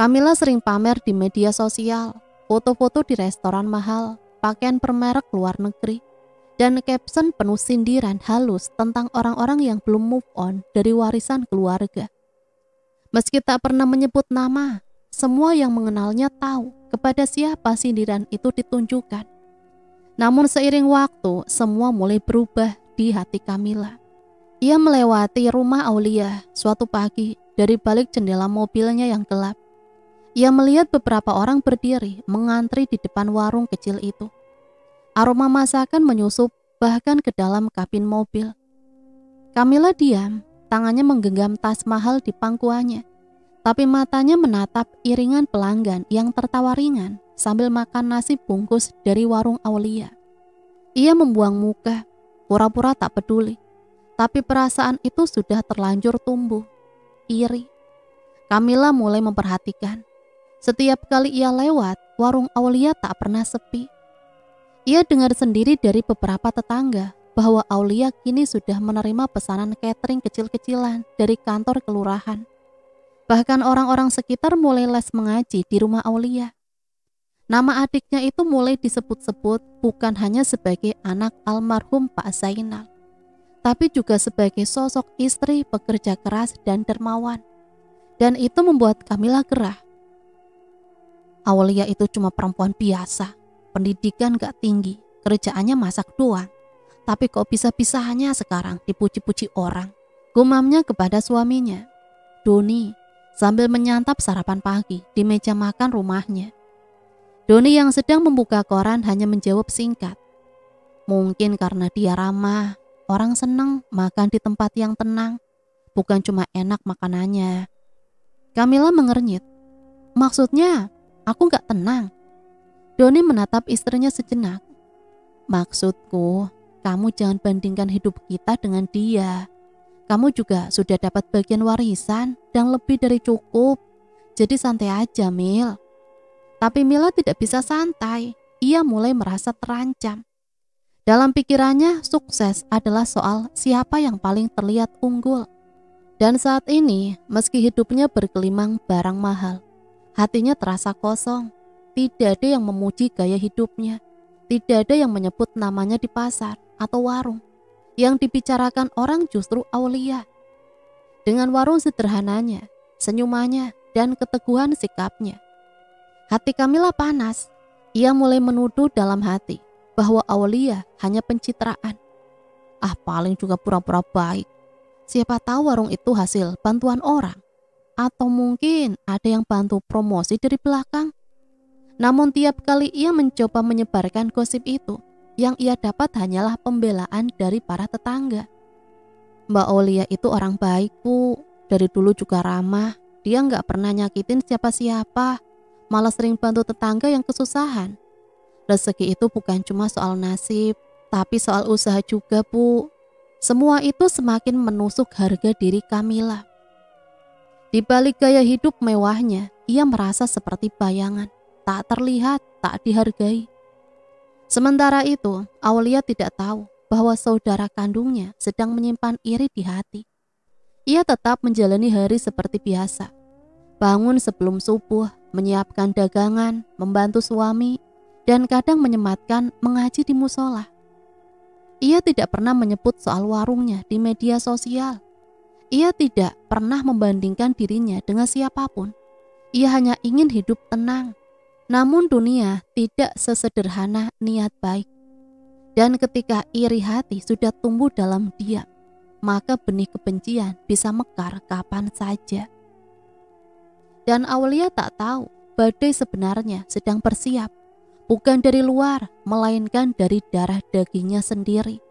Kamila sering pamer di media sosial, foto-foto di restoran mahal, pakaian bermerek luar negeri, dan caption penuh sindiran halus tentang orang-orang yang belum move on dari warisan keluarga. Meski tak pernah menyebut nama, semua yang mengenalnya tahu kepada siapa sindiran itu ditunjukkan. Namun seiring waktu, semua mulai berubah di hati Kamila. Ia melewati rumah Aulia suatu pagi dari balik jendela mobilnya yang gelap. Ia melihat beberapa orang berdiri mengantri di depan warung kecil itu. Aroma masakan menyusup bahkan ke dalam kabin mobil. Kamila diam, tangannya menggenggam tas mahal di pangkuannya, tapi matanya menatap iringan pelanggan yang tertawa ringan sambil makan nasi bungkus dari warung Aulia. Ia membuang muka, pura-pura tak peduli, tapi perasaan itu sudah terlanjur tumbuh, iri. Kamila mulai memperhatikan. Setiap kali ia lewat, warung Aulia tak pernah sepi. Ia dengar sendiri dari beberapa tetangga bahwa Aulia kini sudah menerima pesanan catering kecil-kecilan dari kantor kelurahan. Bahkan orang-orang sekitar mulai les mengaji di rumah Aulia. Nama adiknya itu mulai disebut-sebut bukan hanya sebagai anak almarhum Pak Zainal, tapi juga sebagai sosok istri pekerja keras dan dermawan. Dan itu membuat Kamila gerah. Aulia itu cuma perempuan biasa, pendidikan gak tinggi, kerjaannya masak doang. Tapi kok bisa-bisanya sekarang dipuji-puji orang, gumamnya kepada suaminya, Doni, sambil menyantap sarapan pagi di meja makan rumahnya. Doni yang sedang membuka koran hanya menjawab singkat. Mungkin karena dia ramah, orang senang makan di tempat yang tenang, bukan cuma enak makanannya. Kamila mengernyit. Maksudnya, aku gak tenang. Doni menatap istrinya sejenak. Maksudku, kamu jangan bandingkan hidup kita dengan dia. Kamu juga sudah dapat bagian warisan dan lebih dari cukup. Jadi santai aja, Mil. Tapi Mila tidak bisa santai. ia mulai merasa terancam. Dalam pikirannya, sukses adalah soal siapa yang paling terlihat unggul. Dan saat ini, meski hidupnya bergelimang barang mahal, hatinya terasa kosong. Tidak ada yang memuji gaya hidupnya. Tidak ada yang menyebut namanya di pasar atau warung. Yang dibicarakan orang justru Aulia. Dengan warung sederhananya, senyumannya, dan keteguhan sikapnya, hati Kamila panas. Ia mulai menuduh dalam hati bahwa Aulia hanya pencitraan. Paling juga pura-pura baik. Siapa tahu warung itu hasil bantuan orang. Atau mungkin ada yang bantu promosi dari belakang. Namun tiap kali ia mencoba menyebarkan gosip itu, yang ia dapat hanyalah pembelaan dari para tetangga. Mbak Aulia itu orang baik, Bu. Dari dulu juga ramah. Dia nggak pernah nyakitin siapa-siapa. Malah sering bantu tetangga yang kesusahan. Rezeki itu bukan cuma soal nasib, tapi soal usaha juga, Bu. Semua itu semakin menusuk harga diri Kamila. Di balik gaya hidup mewahnya, ia merasa seperti bayangan, tak terlihat, tak dihargai. Sementara itu, Aulia tidak tahu bahwa saudara kandungnya sedang menyimpan iri di hati. Ia tetap menjalani hari seperti biasa. Bangun sebelum subuh, menyiapkan dagangan, membantu suami, dan kadang menyematkan mengaji di musola. Ia tidak pernah menyebut soal warungnya di media sosial. Ia tidak pernah membandingkan dirinya dengan siapapun. Ia hanya ingin hidup tenang. Namun dunia tidak sesederhana niat baik. Dan ketika iri hati sudah tumbuh dalam diam, maka benih kebencian bisa mekar kapan saja. Dan Aulia tak tahu badai sebenarnya sedang bersiap, bukan dari luar, melainkan dari darah dagingnya sendiri.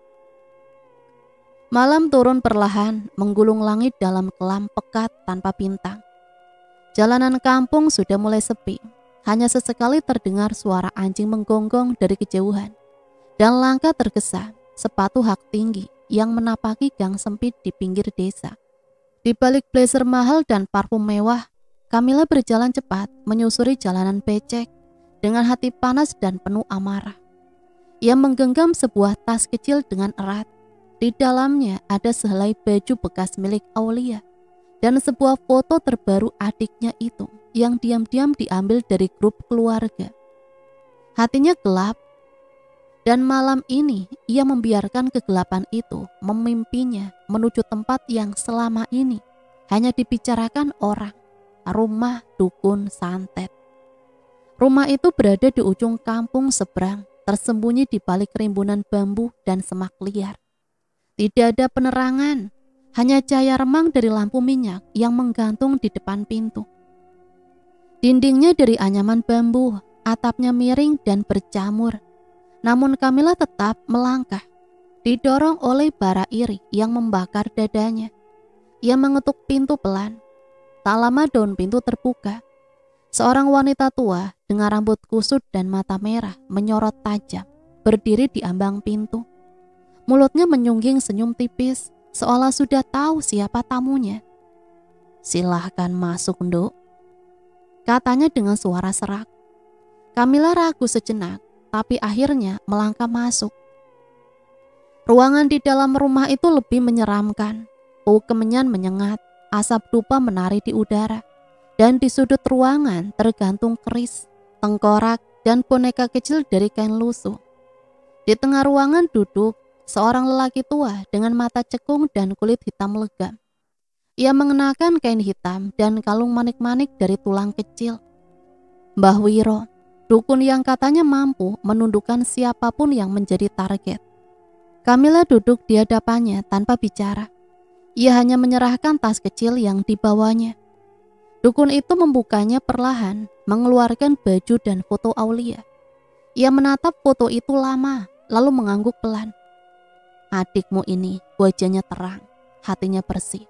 Malam turun perlahan, menggulung langit dalam kelam pekat tanpa bintang. Jalanan kampung sudah mulai sepi, hanya sesekali terdengar suara anjing menggonggong dari kejauhan. Dan langkah tergesa, sepatu hak tinggi yang menapaki gang sempit di pinggir desa. Di balik blazer mahal dan parfum mewah, Kamila berjalan cepat menyusuri jalanan becek dengan hati panas dan penuh amarah. Ia menggenggam sebuah tas kecil dengan erat. Di dalamnya ada sehelai baju bekas milik Aulia dan sebuah foto terbaru adiknya itu yang diam-diam diambil dari grup keluarga. Hatinya gelap. Dan malam ini ia membiarkan kegelapan itu memimpinya menuju tempat yang selama ini hanya dibicarakan orang, rumah dukun santet. Rumah itu berada di ujung kampung seberang, tersembunyi di balik rimbunan bambu dan semak liar. Tidak ada penerangan, hanya cahaya remang dari lampu minyak yang menggantung di depan pintu. Dindingnya dari anyaman bambu, atapnya miring dan berjamur. Namun Kamila tetap melangkah, didorong oleh bara iri yang membakar dadanya. Ia mengetuk pintu pelan. Tak lama daun pintu terbuka. Seorang wanita tua dengan rambut kusut dan mata merah menyorot tajam, berdiri di ambang pintu. Mulutnya menyungging senyum tipis, seolah sudah tahu siapa tamunya. "Silahkan masuk, Nduk," katanya dengan suara serak. Kamila ragu sejenak, tapi akhirnya melangkah masuk. Ruangan di dalam rumah itu lebih menyeramkan. Bau kemenyan menyengat, asap dupa menari di udara, dan di sudut ruangan tergantung keris, tengkorak, dan boneka kecil dari kain lusuh. Di tengah ruangan duduk seorang lelaki tua dengan mata cekung dan kulit hitam legam. Ia mengenakan kain hitam dan kalung manik-manik dari tulang kecil. Mbah Wiro, dukun yang katanya mampu menundukkan siapapun yang menjadi target. Kamila duduk di hadapannya tanpa bicara. Ia hanya menyerahkan tas kecil yang dibawanya. Dukun itu membukanya perlahan, mengeluarkan baju dan foto Aulia. Ia menatap foto itu lama, lalu mengangguk pelan. "Adikmu ini wajahnya terang, hatinya bersih.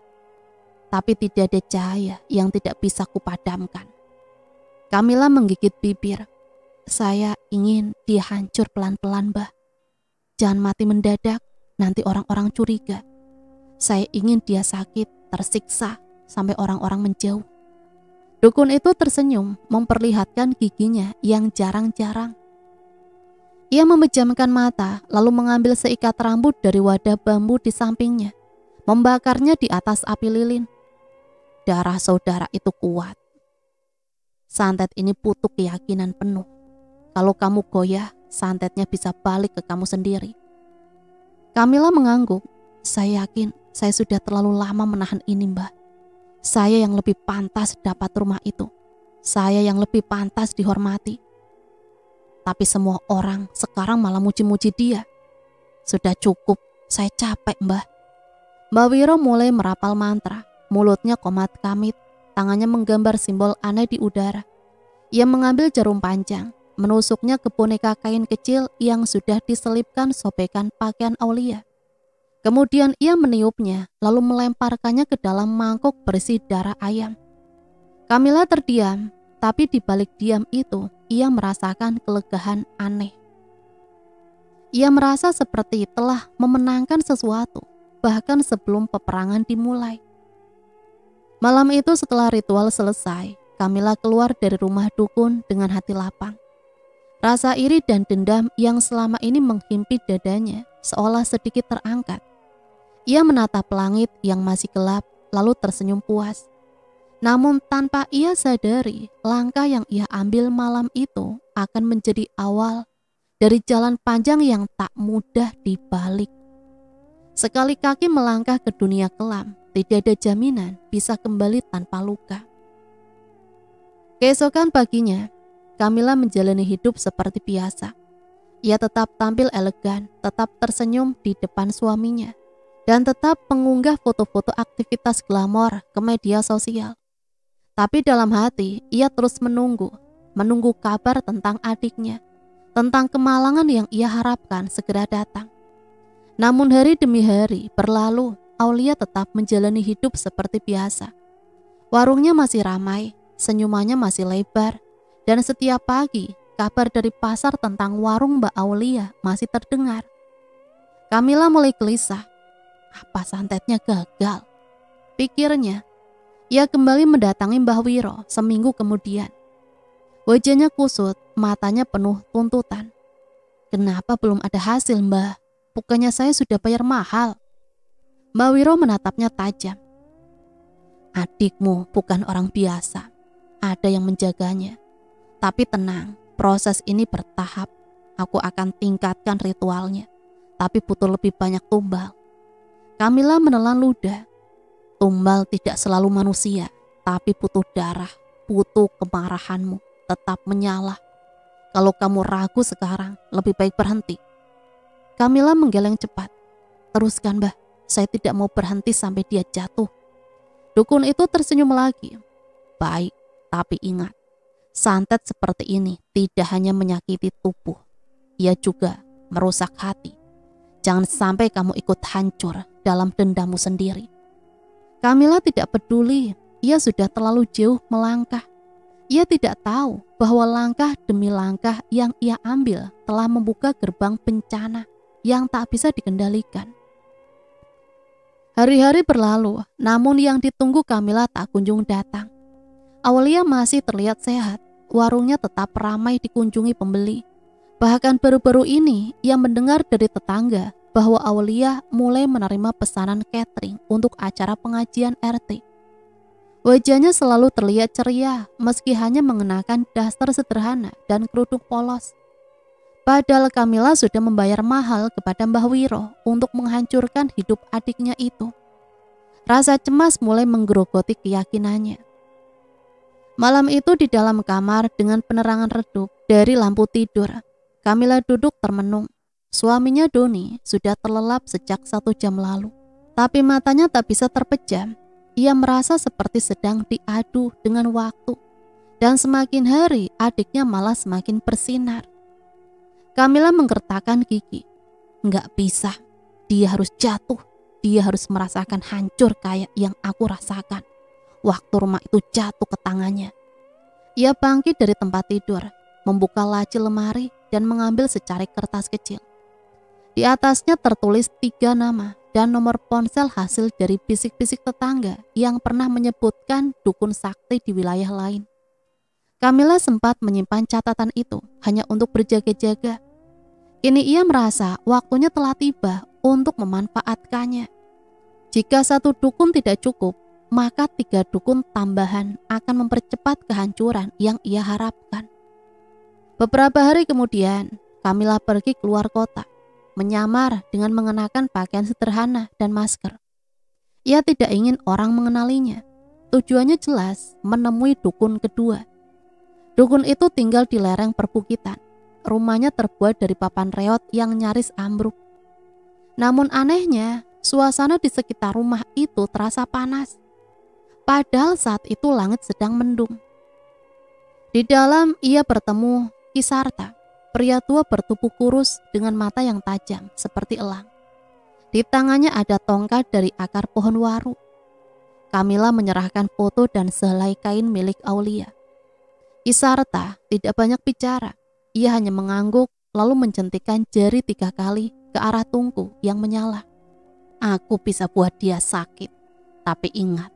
Tapi tidak ada cahaya yang tidak bisa kupadamkan." Kamila menggigit bibir. "Saya ingin dia hancur pelan-pelan, Mbah. Jangan mati mendadak, nanti orang-orang curiga. Saya ingin dia sakit, tersiksa, sampai orang-orang menjauh." Dukun itu tersenyum, memperlihatkan giginya yang jarang-jarang. Ia memejamkan mata, lalu mengambil seikat rambut dari wadah bambu di sampingnya, membakarnya di atas api lilin. Darah saudara itu kuat. Santet ini butuh keyakinan penuh. Kalau kamu goyah, santetnya bisa balik ke kamu sendiri. Kamila mengangguk. Saya yakin saya sudah terlalu lama menahan ini, Mbah. Saya yang lebih pantas dapat rumah itu. Saya yang lebih pantas dihormati. Tapi semua orang sekarang malah muji-muji dia. Sudah cukup, saya capek, Mbah. Mbak Wiro mulai merapal mantra. Mulutnya komat kamit, tangannya menggambar simbol aneh di udara. Ia mengambil jarum panjang, menusuknya ke boneka kain kecil yang sudah diselipkan sobekan pakaian Aulia. Kemudian ia meniupnya, lalu melemparkannya ke dalam mangkuk berisi darah ayam. Kamila terdiam, tapi di balik diam itu, ia merasakan kelegaan aneh. Ia merasa seperti telah memenangkan sesuatu, bahkan sebelum peperangan dimulai. Malam itu setelah ritual selesai, Kamila keluar dari rumah dukun dengan hati lapang. Rasa iri dan dendam yang selama ini menghimpit dadanya seolah sedikit terangkat. Ia menatap langit yang masih gelap, lalu tersenyum puas. Namun tanpa ia sadari, langkah yang ia ambil malam itu akan menjadi awal dari jalan panjang yang tak mudah dibalik. Sekali kaki melangkah ke dunia kelam, tidak ada jaminan bisa kembali tanpa luka. Keesokan paginya, Kamila menjalani hidup seperti biasa. Ia tetap tampil elegan, tetap tersenyum di depan suaminya, dan tetap mengunggah foto-foto aktivitas glamor ke media sosial. Tapi dalam hati, ia terus menunggu kabar tentang adiknya, tentang kemalangan yang ia harapkan segera datang. Namun hari demi hari berlalu, Aulia tetap menjalani hidup seperti biasa. Warungnya masih ramai, senyumannya masih lebar, dan setiap pagi kabar dari pasar tentang warung Mbak Aulia masih terdengar. Kamila mulai gelisah. Apa santetnya gagal? Pikirnya. Ia kembali mendatangi Mbah Wiro seminggu kemudian. Wajahnya kusut, matanya penuh tuntutan. Kenapa belum ada hasil, Mbah? Bukannya saya sudah bayar mahal? Mbah Wiro menatapnya tajam. Adikmu bukan orang biasa. Ada yang menjaganya. Tapi tenang, proses ini bertahap. Aku akan tingkatkan ritualnya. Tapi butuh lebih banyak tumbal. Kamila menelan ludah. Tumbal tidak selalu manusia, tapi butuh darah, butuh kemarahanmu, tetap menyala. Kalau kamu ragu sekarang, lebih baik berhenti. Kamila menggeleng cepat. Teruskan, Mbah, saya tidak mau berhenti sampai dia jatuh. Dukun itu tersenyum lagi. Baik, tapi ingat, santet seperti ini tidak hanya menyakiti tubuh, ia juga merusak hati. Jangan sampai kamu ikut hancur dalam dendammu sendiri. Kamila tidak peduli, ia sudah terlalu jauh melangkah. Ia tidak tahu bahwa langkah demi langkah yang ia ambil telah membuka gerbang bencana yang tak bisa dikendalikan. Hari-hari berlalu, namun yang ditunggu Kamila tak kunjung datang. Aulia masih terlihat sehat, warungnya tetap ramai dikunjungi pembeli. Bahkan baru-baru ini ia mendengar dari tetangga bahwa Aulia mulai menerima pesanan catering untuk acara pengajian RT. Wajahnya selalu terlihat ceria meski hanya mengenakan daster sederhana dan kerudung polos. Padahal Kamila sudah membayar mahal kepada Mbah Wiro untuk menghancurkan hidup adiknya itu. Rasa cemas mulai menggerogoti keyakinannya. Malam itu di dalam kamar dengan penerangan redup dari lampu tidur, Kamila duduk termenung. Suaminya Doni sudah terlelap sejak 1 jam lalu. Tapi matanya tak bisa terpejam. Ia merasa seperti sedang diadu dengan waktu. Dan semakin hari adiknya malah semakin bersinar. Kamila menggertakkan gigi. Nggak bisa. Dia harus jatuh. Dia harus merasakan hancur kayak yang aku rasakan waktu rumah itu jatuh ke tangannya. Ia bangkit dari tempat tidur, membuka laci lemari dan mengambil secarik kertas kecil. Di atasnya tertulis 3 nama dan nomor ponsel hasil dari bisik-bisik tetangga yang pernah menyebutkan dukun sakti di wilayah lain. Kamila sempat menyimpan catatan itu hanya untuk berjaga-jaga. Kini ia merasa waktunya telah tiba untuk memanfaatkannya. Jika satu dukun tidak cukup, maka 3 dukun tambahan akan mempercepat kehancuran yang ia harapkan. Beberapa hari kemudian, Kamila pergi keluar kota, menyamar dengan mengenakan pakaian sederhana dan masker. Ia tidak ingin orang mengenalinya. Tujuannya jelas, menemui dukun kedua. Dukun itu tinggal di lereng perbukitan. Rumahnya terbuat dari papan reot yang nyaris ambruk. Namun anehnya, suasana di sekitar rumah itu terasa panas. Padahal saat itu langit sedang mendung. Di dalam ia bertemu Kisarta, pria tua bertubuh kurus dengan mata yang tajam seperti elang. Di tangannya ada tongkat dari akar pohon waru. Kamila menyerahkan foto dan sehelai kain milik Aulia. Kisarta tidak banyak bicara. Ia hanya mengangguk lalu menjentikkan jari 3 kali ke arah tungku yang menyala. Aku bisa buat dia sakit, tapi ingat,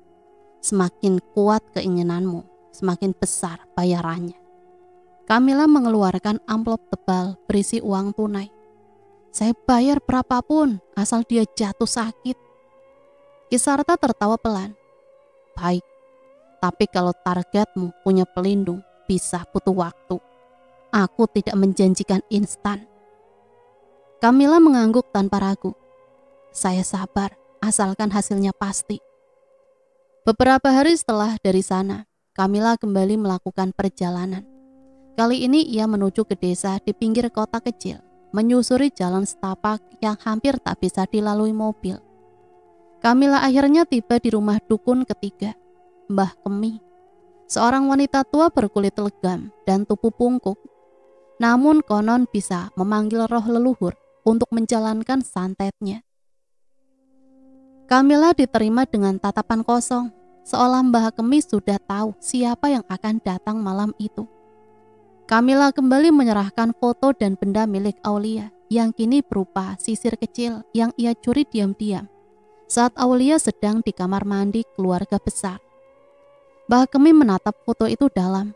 semakin kuat keinginanmu, semakin besar bayarannya. Kamila mengeluarkan amplop tebal berisi uang tunai. Saya bayar berapapun asal dia jatuh sakit. Kisarta tertawa pelan. Baik, tapi kalau targetmu punya pelindung, bisa butuh waktu. Aku tidak menjanjikan instan. Kamila mengangguk tanpa ragu. Saya sabar, asalkan hasilnya pasti. Beberapa hari setelah dari sana, Kamila kembali melakukan perjalanan. Kali ini ia menuju ke desa di pinggir kota kecil, menyusuri jalan setapak yang hampir tak bisa dilalui mobil. Kamila akhirnya tiba di rumah dukun ketiga, Mbah Kemi. Seorang wanita tua berkulit legam dan tubuh pungkuk. Namun konon bisa memanggil roh leluhur untuk menjalankan santetnya. Kamila diterima dengan tatapan kosong, seolah Mbah Kemi sudah tahu siapa yang akan datang malam itu. Kamila kembali menyerahkan foto dan benda milik Aulia yang kini berupa sisir kecil yang ia curi diam-diam saat Aulia sedang di kamar mandi keluarga besar. Mbah Kemi menatap foto itu dalam.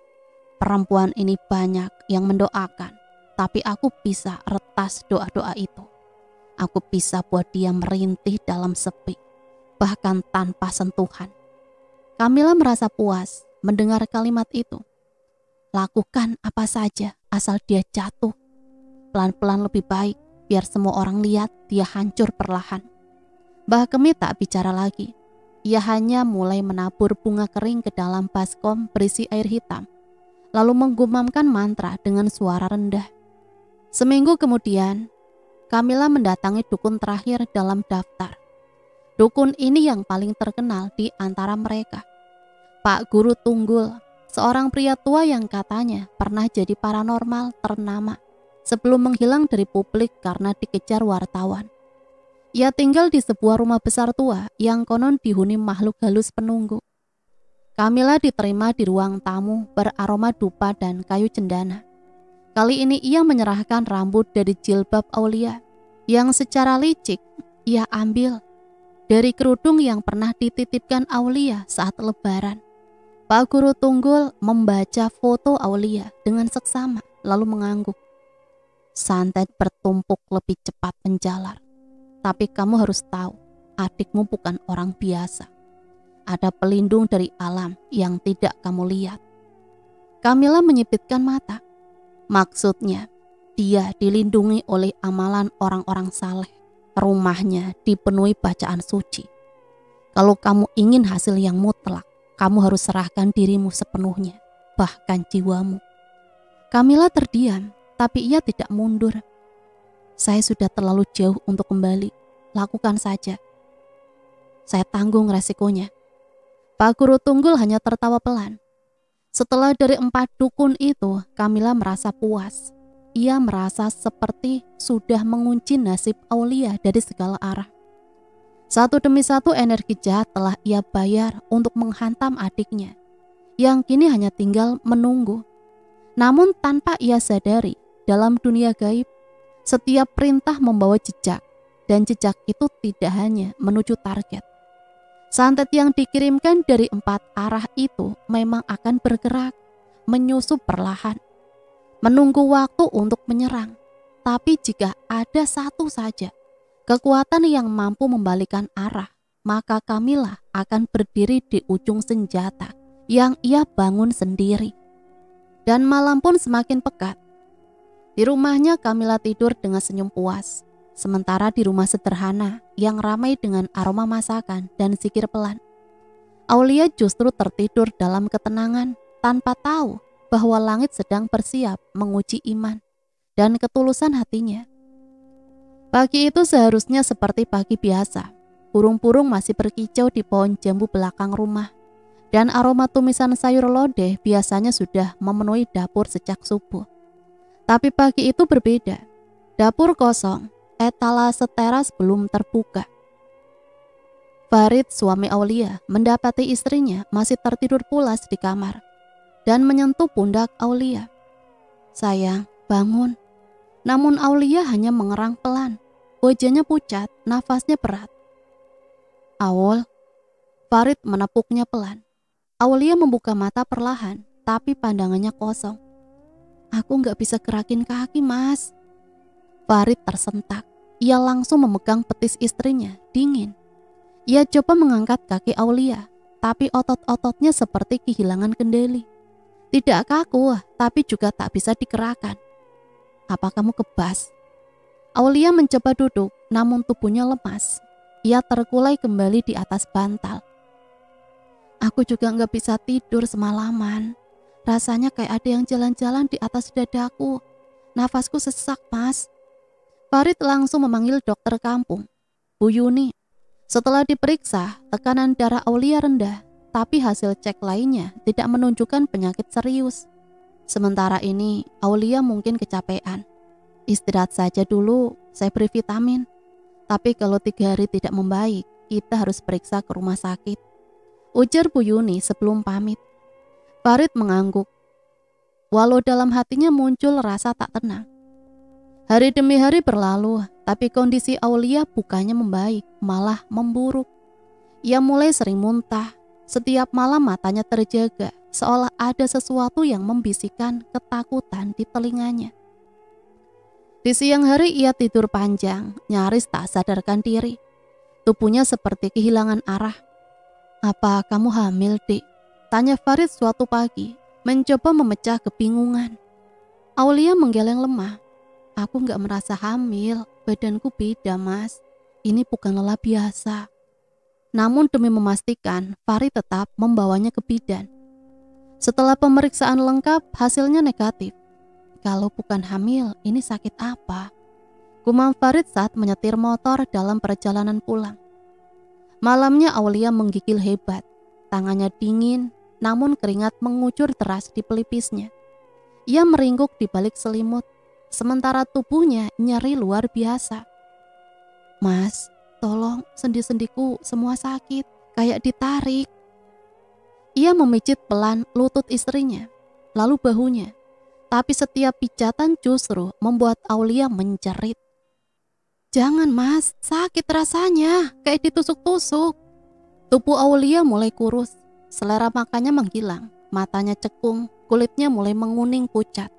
Perempuan ini banyak yang mendoakan, tapi aku bisa retas doa-doa itu. Aku bisa buat dia merintih dalam sepi, bahkan tanpa sentuhan. Kamila merasa puas mendengar kalimat itu. Lakukan apa saja asal dia jatuh. Pelan-pelan lebih baik, biar semua orang lihat dia hancur perlahan. Mbah Kemi tak bicara lagi. Ia hanya mulai menabur bunga kering ke dalam baskom berisi air hitam, lalu menggumamkan mantra dengan suara rendah. Seminggu kemudian, Kamila mendatangi dukun terakhir dalam daftar. Dukun ini yang paling terkenal di antara mereka. Pak Guru Tunggul, seorang pria tua yang katanya pernah jadi paranormal ternama sebelum menghilang dari publik karena dikejar wartawan. Ia tinggal di sebuah rumah besar tua yang konon dihuni makhluk halus penunggu. Kamila diterima di ruang tamu beraroma dupa dan kayu cendana. Kali ini ia menyerahkan rambut dari jilbab Aulia yang secara licik ia ambil dari kerudung yang pernah dititipkan Aulia saat lebaran. Pak Guru Tunggul membaca foto Aulia dengan seksama lalu mengangguk. Santet bertumpuk lebih cepat menjalar. Tapi kamu harus tahu, adikmu bukan orang biasa. Ada pelindung dari alam yang tidak kamu lihat. Kamila menyipitkan mata. Maksudnya, dia dilindungi oleh amalan orang-orang saleh. Rumahnya dipenuhi bacaan suci. Kalau kamu ingin hasil yang mutlak, kamu harus serahkan dirimu sepenuhnya, bahkan jiwamu. Kamila terdiam, tapi ia tidak mundur. Saya sudah terlalu jauh untuk kembali. Lakukan saja. Saya tanggung resikonya. Pak Guru Tunggul hanya tertawa pelan. Setelah dari 4 dukun itu, Kamila merasa puas. Ia merasa seperti sudah mengunci nasib Aulia dari segala arah. Satu demi satu energi jahat telah ia bayar untuk menghantam adiknya, yang kini hanya tinggal menunggu. Namun tanpa ia sadari, dalam dunia gaib, setiap perintah membawa jejak, dan jejak itu tidak hanya menuju target. Santet yang dikirimkan dari 4 arah itu memang akan bergerak, menyusup perlahan, menunggu waktu untuk menyerang. Tapi jika ada satu saja kekuatan yang mampu membalikan arah, maka kamilah akan berdiri di ujung senjata yang ia bangun sendiri. Dan malam pun semakin pekat. Di rumahnya Kamila tidur dengan senyum puas. Sementara di rumah sederhana yang ramai dengan aroma masakan dan zikir pelan, Aulia justru tertidur dalam ketenangan tanpa tahu bahwa langit sedang bersiap menguji iman dan ketulusan hatinya. Pagi itu seharusnya seperti pagi biasa. Burung-burung masih berkicau di pohon jambu belakang rumah, dan aroma tumisan sayur lodeh biasanya sudah memenuhi dapur sejak subuh. Tapi pagi itu berbeda. Dapur kosong, etalase teras belum terbuka. Farid, suami Aulia, mendapati istrinya masih tertidur pulas di kamar dan menyentuh pundak Aulia. "Sayang, bangun." Namun Aulia hanya mengerang pelan. Wajahnya pucat, nafasnya berat. "Aul." Farid menepuknya pelan. Aulia membuka mata perlahan, tapi pandangannya kosong. "Aku gak bisa gerakin kaki, Mas." Farid tersentak. Ia langsung memegang petis istrinya, dingin. Ia coba mengangkat kaki Aulia, tapi otot-ototnya seperti kehilangan kendali. Tidak kaku, tapi juga tak bisa digerakkan. "Apa kamu kebas?" Aulia mencoba duduk, namun tubuhnya lemas. Ia terkulai kembali di atas bantal. "Aku juga gak bisa tidur semalaman. Rasanya kayak ada yang jalan-jalan di atas dadaku. Nafasku sesak, Mas." Farid langsung memanggil dokter kampung, Bu Yuni. Setelah diperiksa, tekanan darah Aulia rendah, tapi hasil cek lainnya tidak menunjukkan penyakit serius. Sementara ini, Aulia mungkin kecapean. "Istirahat saja dulu, saya beri vitamin. Tapi kalau 3 hari tidak membaik, kita harus periksa ke rumah sakit," ujar Bu Yuni sebelum pamit. Farid mengangguk. Walau dalam hatinya muncul rasa tak tenang. Hari demi hari berlalu, tapi kondisi Aulia bukannya membaik, malah memburuk. Ia mulai sering muntah. Setiap malam matanya terjaga, seolah ada sesuatu yang membisikkan ketakutan di telinganya. Di siang hari ia tidur panjang, nyaris tak sadarkan diri. Tubuhnya seperti kehilangan arah. "Apa kamu hamil, Dik?" tanya Farid suatu pagi, mencoba memecah kebingungan. Aulia menggeleng lemah. "Aku gak merasa hamil, badanku beda, Mas. Ini bukan lelah biasa." Namun demi memastikan, Farid tetap membawanya ke bidan. Setelah pemeriksaan lengkap, hasilnya negatif. "Kalau bukan hamil, ini sakit apa?" gumam Farid saat menyetir motor dalam perjalanan pulang. Malamnya Aulia menggigil hebat. Tangannya dingin, namun keringat mengucur deras di pelipisnya. Ia meringkuk di balik selimut, sementara tubuhnya nyeri luar biasa. "Mas, tolong, sendi-sendiku semua sakit, kayak ditarik." Ia memijit pelan lutut istrinya, lalu bahunya. Tapi setiap pijatan justru membuat Aulia menjerit. "Jangan, Mas, sakit rasanya, kayak ditusuk-tusuk." Tubuh Aulia mulai kurus, selera makannya menghilang, matanya cekung, kulitnya mulai menguning pucat.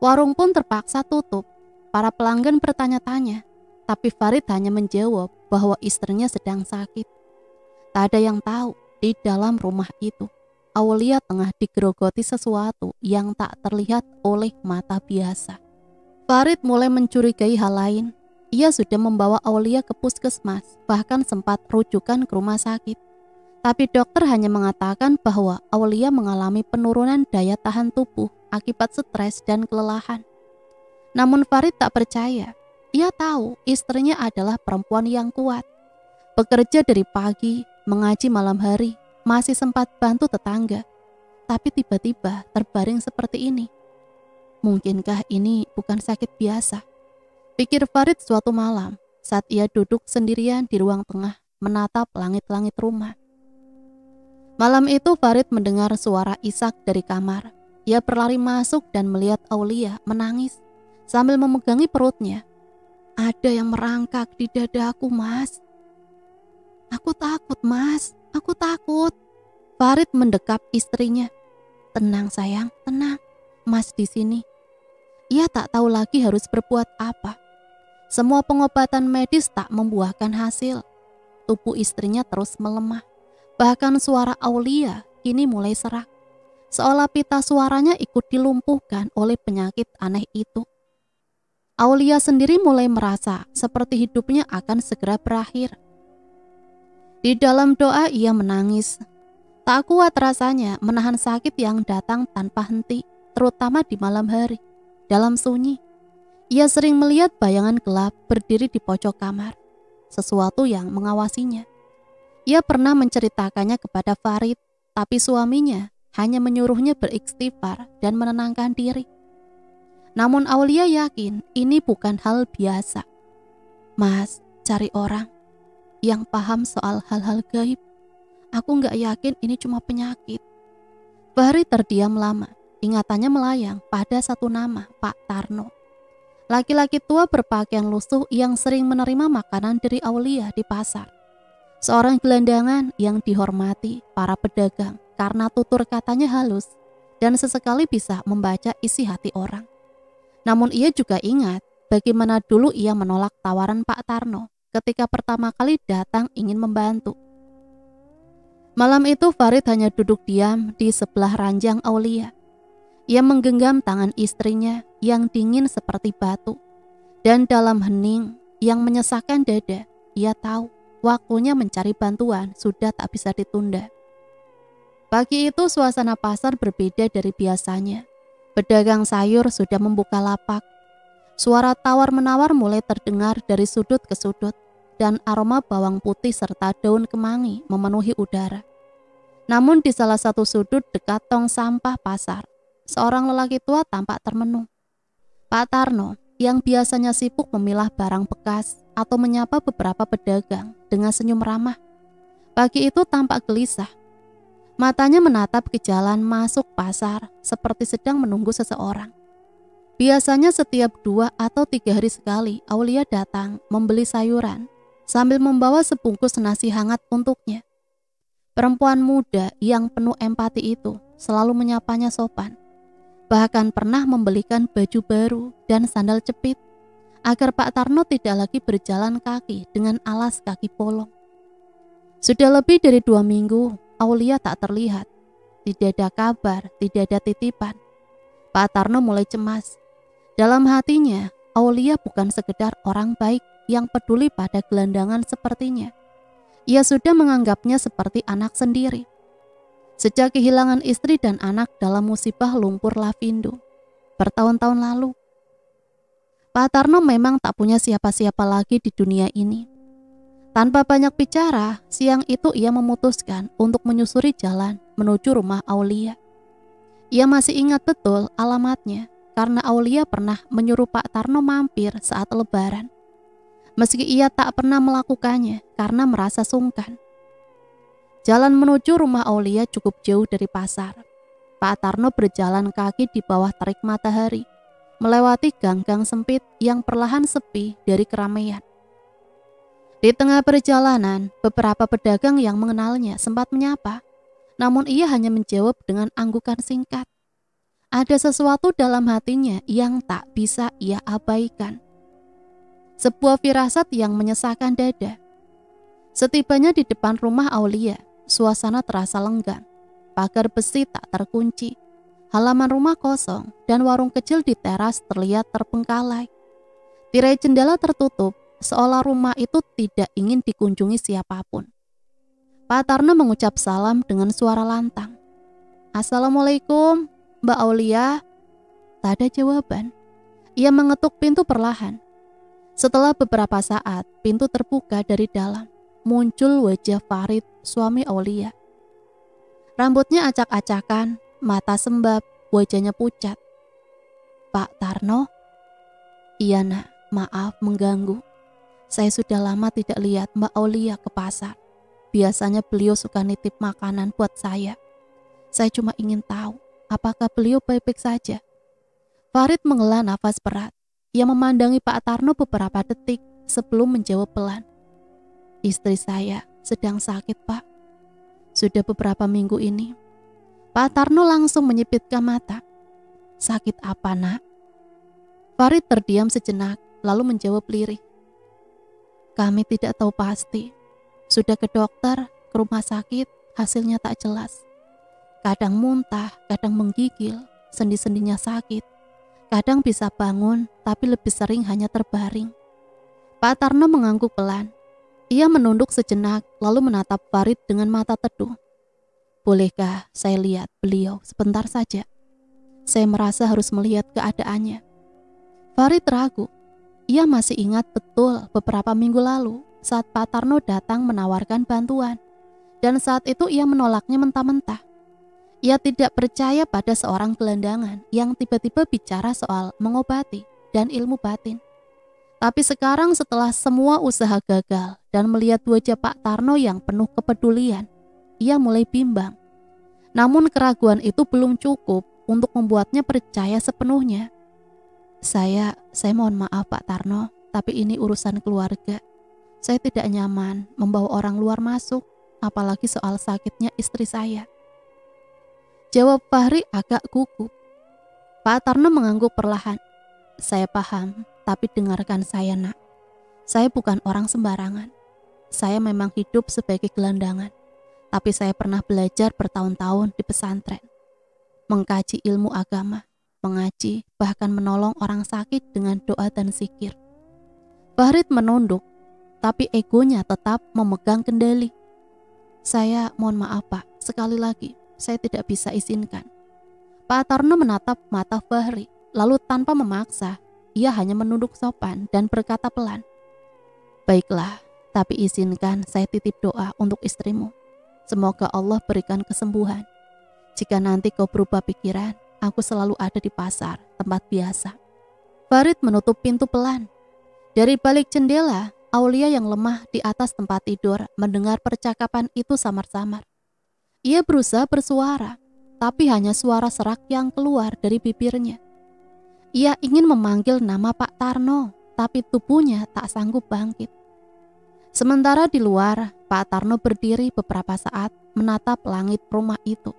Warung pun terpaksa tutup. Para pelanggan bertanya-tanya, tapi Farid hanya menjawab bahwa istrinya sedang sakit. Tak ada yang tahu, di dalam rumah itu, Aulia tengah digerogoti sesuatu yang tak terlihat oleh mata biasa. Farid mulai mencurigai hal lain. Ia sudah membawa Aulia ke puskesmas, bahkan sempat rujukan ke rumah sakit. Tapi dokter hanya mengatakan bahwa Aulia mengalami penurunan daya tahan tubuh akibat stres dan kelelahan. Namun Farid tak percaya. Ia tahu istrinya adalah perempuan yang kuat. Bekerja dari pagi, mengaji malam hari, masih sempat bantu tetangga. Tapi tiba-tiba terbaring seperti ini. Mungkinkah ini bukan sakit biasa? Pikir Farid suatu malam saat ia duduk sendirian di ruang tengah menatap langit-langit rumah. Malam itu Farid mendengar suara isak dari kamar. Ia berlari masuk dan melihat Aulia menangis sambil memegangi perutnya. "Ada yang merangkak di dadaku, Mas." "Aku takut, Mas. Aku takut." Farid mendekap istrinya. "Tenang sayang, tenang. Mas di sini." Ia tak tahu lagi harus berbuat apa. Semua pengobatan medis tak membuahkan hasil. Tubuh istrinya terus melemah. Bahkan suara Aulia kini mulai serak. Seolah pita suaranya ikut dilumpuhkan oleh penyakit aneh itu. Aulia sendiri mulai merasa seperti hidupnya akan segera berakhir. Di dalam doa ia menangis. Tak kuat rasanya menahan sakit yang datang tanpa henti, terutama di malam hari. Dalam sunyi, ia sering melihat bayangan gelap berdiri di pojok kamar, sesuatu yang mengawasinya. Ia pernah menceritakannya kepada Farid, tapi suaminya hanya menyuruhnya beristighfar dan menenangkan diri. Namun Aulia yakin ini bukan hal biasa. Mas, cari orang yang paham soal hal-hal gaib. Aku gak yakin ini cuma penyakit. Farid terdiam lama. Ingatannya melayang pada satu nama, Pak Tarno. Laki-laki tua berpakaian lusuh yang sering menerima makanan dari Aulia di pasar. Seorang gelandangan yang dihormati para pedagang karena tutur katanya halus dan sesekali bisa membaca isi hati orang. Namun ia juga ingat bagaimana dulu ia menolak tawaran Pak Tarno ketika pertama kali datang ingin membantu. Malam itu Farid hanya duduk diam di sebelah ranjang Aulia. Ia menggenggam tangan istrinya yang dingin seperti batu. Dan dalam hening yang menyesakkan dada, ia tahu waktunya mencari bantuan sudah tak bisa ditunda. Pagi itu suasana pasar berbeda dari biasanya. Pedagang sayur sudah membuka lapak. Suara tawar-menawar mulai terdengar dari sudut ke sudut. Dan aroma bawang putih serta daun kemangi memenuhi udara. Namun di salah satu sudut dekat tong sampah pasar, seorang lelaki tua tampak termenung. Pak Tarno yang biasanya sibuk memilah barang bekas atau menyapa beberapa pedagang dengan senyum ramah. Pagi itu tampak gelisah. Matanya menatap ke jalan masuk pasar seperti sedang menunggu seseorang. Biasanya setiap 2 atau 3 hari sekali Aulia datang membeli sayuran sambil membawa sebungkus nasi hangat untuknya. Perempuan muda yang penuh empati itu selalu menyapanya sopan. Bahkan pernah membelikan baju baru dan sandal jepit agar Pak Tarno tidak lagi berjalan kaki dengan alas kaki bolong. Sudah lebih dari 2 minggu Aulia tak terlihat. Tidak ada kabar, tidak ada titipan. Pak Tarno mulai cemas. Dalam hatinya, Aulia bukan sekedar orang baik yang peduli pada gelandangan sepertinya. Ia sudah menganggapnya seperti anak sendiri. Sejak kehilangan istri dan anak dalam musibah lumpur Lapindo bertahun-tahun lalu, Pak Tarno memang tak punya siapa-siapa lagi di dunia ini. Tanpa banyak bicara, siang itu ia memutuskan untuk menyusuri jalan menuju rumah Aulia. Ia masih ingat betul alamatnya karena Aulia pernah menyuruh Pak Tarno mampir saat Lebaran. Meski ia tak pernah melakukannya karena merasa sungkan. Jalan menuju rumah Aulia cukup jauh dari pasar. Pak Tarno berjalan kaki di bawah terik matahari, melewati gang-gang sempit yang perlahan sepi dari keramaian. Di tengah perjalanan, beberapa pedagang yang mengenalnya sempat menyapa, namun ia hanya menjawab dengan anggukan singkat. Ada sesuatu dalam hatinya yang tak bisa ia abaikan. Sebuah firasat yang menyesakkan dada. Setibanya di depan rumah Aulia, suasana terasa lenggang. Pagar besi tak terkunci. Halaman rumah kosong dan warung kecil di teras terlihat terbengkalai. Tirai jendela tertutup, seolah rumah itu tidak ingin dikunjungi siapapun. Pak Tarno mengucap salam dengan suara lantang. "Assalamualaikum, Mbak Aulia." Tak ada jawaban. Ia mengetuk pintu perlahan. Setelah beberapa saat, pintu terbuka dari dalam. Muncul wajah Farid, suami Aulia. Rambutnya acak-acakan, mata sembab, wajahnya pucat. "Pak Tarno?" "Iya nak, maaf mengganggu. Saya sudah lama tidak lihat Mbak Aulia ke pasar. Biasanya beliau suka nitip makanan buat saya. Saya cuma ingin tahu, apakah beliau baik-baik saja?" Farid menghela nafas berat. Ia memandangi Pak Tarno beberapa detik sebelum menjawab pelan. "Istri saya sedang sakit, Pak. Sudah beberapa minggu ini." Pak Tarno langsung menyipitkan mata. "Sakit apa, nak?" Farid terdiam sejenak, lalu menjawab lirih. Kami tidak tahu pasti. Sudah ke dokter, ke rumah sakit, hasilnya tak jelas. Kadang muntah, kadang menggigil, sendi-sendinya sakit. Kadang bisa bangun, tapi lebih sering hanya terbaring. Pak Tarno mengangguk pelan. Ia menunduk sejenak, lalu menatap Farid dengan mata teduh. Bolehkah saya lihat beliau sebentar saja? Saya merasa harus melihat keadaannya. Farid ragu. Ia masih ingat betul beberapa minggu lalu saat Pak Tarno datang menawarkan bantuan. Dan saat itu ia menolaknya mentah-mentah. Ia tidak percaya pada seorang gelandangan yang tiba-tiba bicara soal mengobati dan ilmu batin. Tapi sekarang setelah semua usaha gagal dan melihat wajah Pak Tarno yang penuh kepedulian, ia mulai bimbang. Namun keraguan itu belum cukup untuk membuatnya percaya sepenuhnya. Saya mohon maaf Pak Tarno, tapi ini urusan keluarga. Saya tidak nyaman membawa orang luar masuk, apalagi soal sakitnya istri saya. Jawab Fahri agak gugup. Pak Tarno mengangguk perlahan. Saya paham, tapi dengarkan saya nak. Saya bukan orang sembarangan. Saya memang hidup sebagai gelandangan. Tapi saya pernah belajar bertahun-tahun di pesantren. Mengkaji ilmu agama, mengaji, bahkan menolong orang sakit dengan doa dan zikir. Farid menunduk, tapi egonya tetap memegang kendali. Saya mohon maaf Pak, sekali lagi. Saya tidak bisa izinkan. Pak Tarno menatap mata Fahri, lalu tanpa memaksa, ia hanya menunduk sopan dan berkata pelan. Baiklah, tapi izinkan saya titip doa untuk istrimu. Semoga Allah berikan kesembuhan. Jika nanti kau berubah pikiran, aku selalu ada di pasar, tempat biasa. Farid menutup pintu pelan. Dari balik jendela, Aulia yang lemah di atas tempat tidur mendengar percakapan itu samar-samar. Ia berusaha bersuara, tapi hanya suara serak yang keluar dari bibirnya. Ia ingin memanggil nama Pak Tarno, tapi tubuhnya tak sanggup bangkit. Sementara di luar, Pak Tarno berdiri beberapa saat menatap langit rumah itu.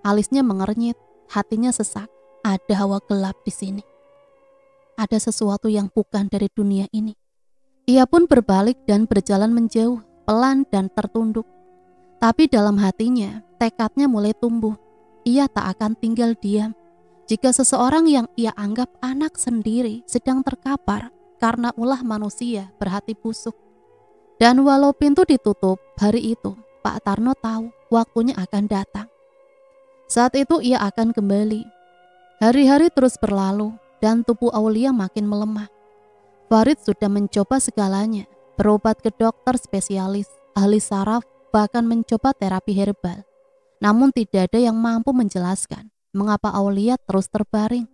Alisnya mengernyit, hatinya sesak. Ada hawa gelap di sini. Ada sesuatu yang bukan dari dunia ini. Ia pun berbalik dan berjalan menjauh, pelan dan tertunduk. Tapi dalam hatinya, tekadnya mulai tumbuh. Ia tak akan tinggal diam jika seseorang yang ia anggap anak sendiri sedang terkapar karena ulah manusia berhati busuk. Dan walau pintu ditutup hari itu, Pak Tarno tahu waktunya akan datang. Saat itu ia akan kembali. Hari-hari terus berlalu dan tubuh Aulia makin melemah. Farid sudah mencoba segalanya, berobat ke dokter spesialis, ahli saraf, bahkan mencoba terapi herbal. Namun tidak ada yang mampu menjelaskan mengapa Aulia terus terbaring,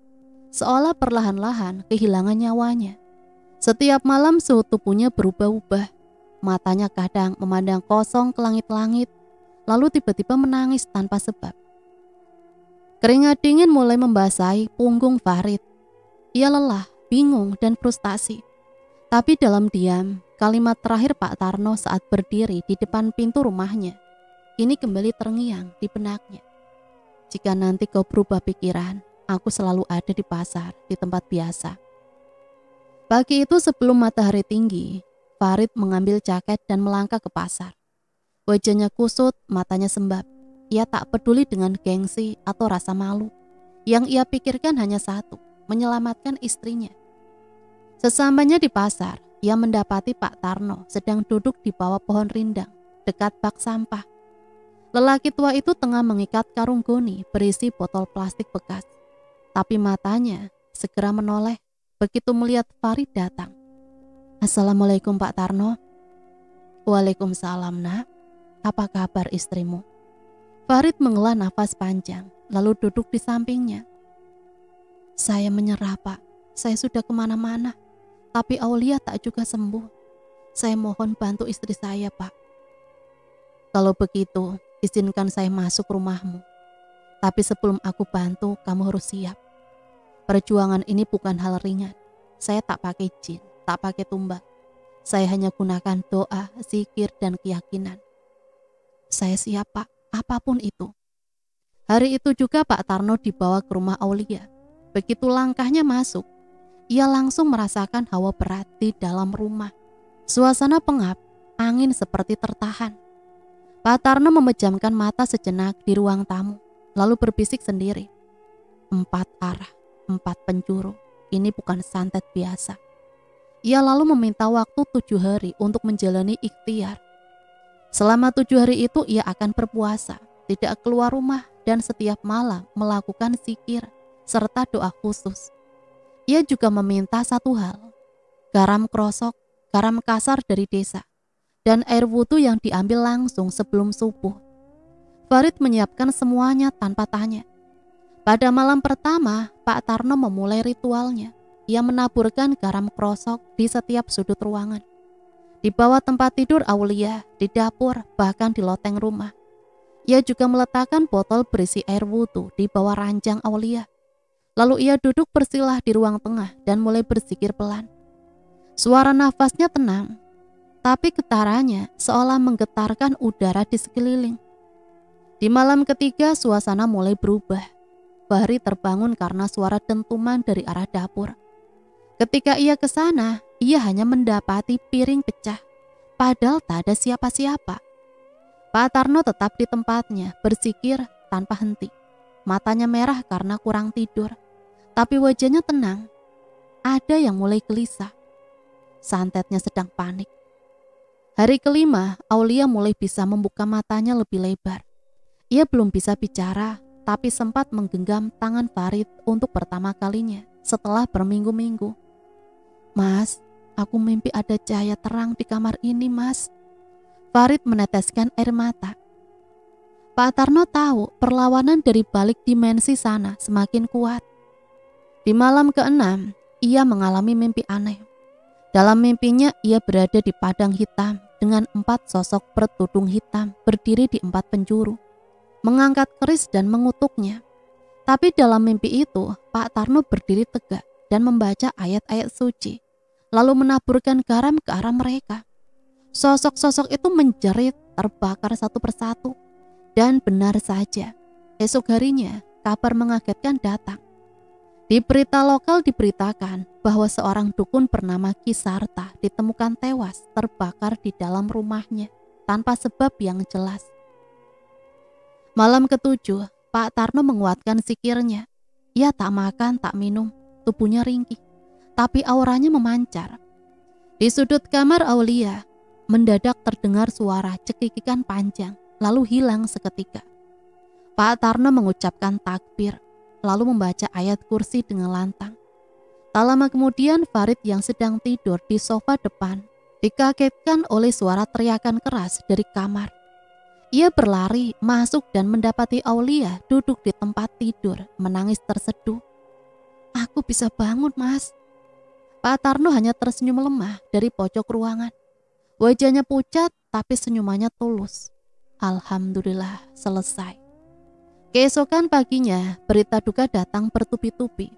seolah perlahan-lahan kehilangan nyawanya. Setiap malam suhu tubuhnya berubah-ubah. Matanya kadang memandang kosong ke langit-langit, lalu tiba-tiba menangis tanpa sebab. Keringat dingin mulai membasahi punggung Farid. Ia lelah, bingung, dan frustasi. Tapi dalam diam, kalimat terakhir Pak Tarno saat berdiri di depan pintu rumahnya ini kembali terngiang di benaknya. Jika nanti kau berubah pikiran, aku selalu ada di pasar, di tempat biasa. Pagi itu sebelum matahari tinggi, Farid mengambil jaket dan melangkah ke pasar. Wajahnya kusut, matanya sembab. Ia tak peduli dengan gengsi atau rasa malu. Yang ia pikirkan hanya satu, menyelamatkan istrinya. Sesampainya di pasar, ia mendapati Pak Tarno sedang duduk di bawah pohon rindang, dekat bak sampah. Lelaki tua itu tengah mengikat karung goni berisi botol plastik bekas. Tapi matanya segera menoleh begitu melihat Farid datang. Assalamualaikum Pak Tarno. Waalaikumsalam nak. Apa kabar istrimu? Farid menghela nafas panjang, lalu duduk di sampingnya. Saya menyerah Pak, saya sudah kemana-mana. Tapi Aulia tak juga sembuh. Saya mohon bantu istri saya, Pak. Kalau begitu, izinkan saya masuk rumahmu. Tapi sebelum aku bantu, kamu harus siap. Perjuangan ini bukan hal ringan. Saya tak pakai jin, tak pakai tumbal. Saya hanya gunakan doa, zikir, dan keyakinan. Saya siap, Pak, apapun itu. Hari itu juga Pak Tarno dibawa ke rumah Aulia. Begitu langkahnya masuk, ia langsung merasakan hawa berat di dalam rumah. Suasana pengap, angin seperti tertahan. Pak Tarno memejamkan mata sejenak di ruang tamu, lalu berbisik sendiri. 4 arah, 4 penjuru, ini bukan santet biasa. Ia lalu meminta waktu 7 hari untuk menjalani ikhtiar. Selama 7 hari itu ia akan berpuasa, tidak keluar rumah dan setiap malam melakukan zikir serta doa khusus. Ia juga meminta satu hal, garam krosok, garam kasar dari desa, dan air wudhu yang diambil langsung sebelum subuh. Farid menyiapkan semuanya tanpa tanya. Pada malam pertama, Pak Tarno memulai ritualnya. Ia menaburkan garam krosok di setiap sudut ruangan. Di bawah tempat tidur Aulia, di dapur, bahkan di loteng rumah. Ia juga meletakkan botol berisi air wudhu di bawah ranjang Aulia. Lalu ia duduk bersilah di ruang tengah dan mulai berzikir pelan. Suara nafasnya tenang, tapi getarannya seolah menggetarkan udara di sekeliling. Di malam ketiga, suasana mulai berubah. Fahri terbangun karena suara dentuman dari arah dapur. Ketika ia ke sana, ia hanya mendapati piring pecah, padahal tak ada siapa-siapa. Pak Tarno tetap di tempatnya, berzikir tanpa henti. Matanya merah karena kurang tidur, tapi wajahnya tenang. Ada yang mulai gelisah. Santetnya sedang panik. Hari kelima, Aulia mulai bisa membuka matanya lebih lebar. Ia belum bisa bicara, tapi sempat menggenggam tangan Farid untuk pertama kalinya setelah berminggu-minggu. Mas, aku mimpi ada cahaya terang di kamar ini, Mas. Farid meneteskan air mata. Pak Tarno tahu perlawanan dari balik dimensi sana semakin kuat. Di malam ke-6, ia mengalami mimpi aneh. Dalam mimpinya, ia berada di padang hitam dengan 4 sosok bertudung hitam berdiri di 4 penjuru, mengangkat keris dan mengutuknya. Tapi dalam mimpi itu, Pak Tarno berdiri tegak dan membaca ayat-ayat suci, lalu menaburkan garam ke arah mereka. Sosok-sosok itu menjerit, terbakar satu persatu. Dan benar saja, esok harinya kabar mengagetkan datang. Di berita lokal diberitakan bahwa seorang dukun bernama Ki Sarta ditemukan tewas terbakar di dalam rumahnya tanpa sebab yang jelas. Malam ke-7, Pak Tarno menguatkan zikirnya. Ia tak makan, tak minum, tubuhnya ringkih, tapi auranya memancar. Di sudut kamar Aulia, mendadak terdengar suara cekikikan panjang, lalu hilang seketika. Pak Tarno mengucapkan takbir, lalu membaca ayat kursi dengan lantang. Tak lama kemudian, Farid yang sedang tidur di sofa depan dikagetkan oleh suara teriakan keras dari kamar. Ia berlari masuk dan mendapati Aulia duduk di tempat tidur, menangis terseduh. Aku bisa bangun, Mas. Pak Tarno hanya tersenyum lemah dari pojok ruangan. Wajahnya pucat tapi senyumannya tulus. Alhamdulillah, selesai. Keesokan paginya, berita duka datang bertubi-tubi.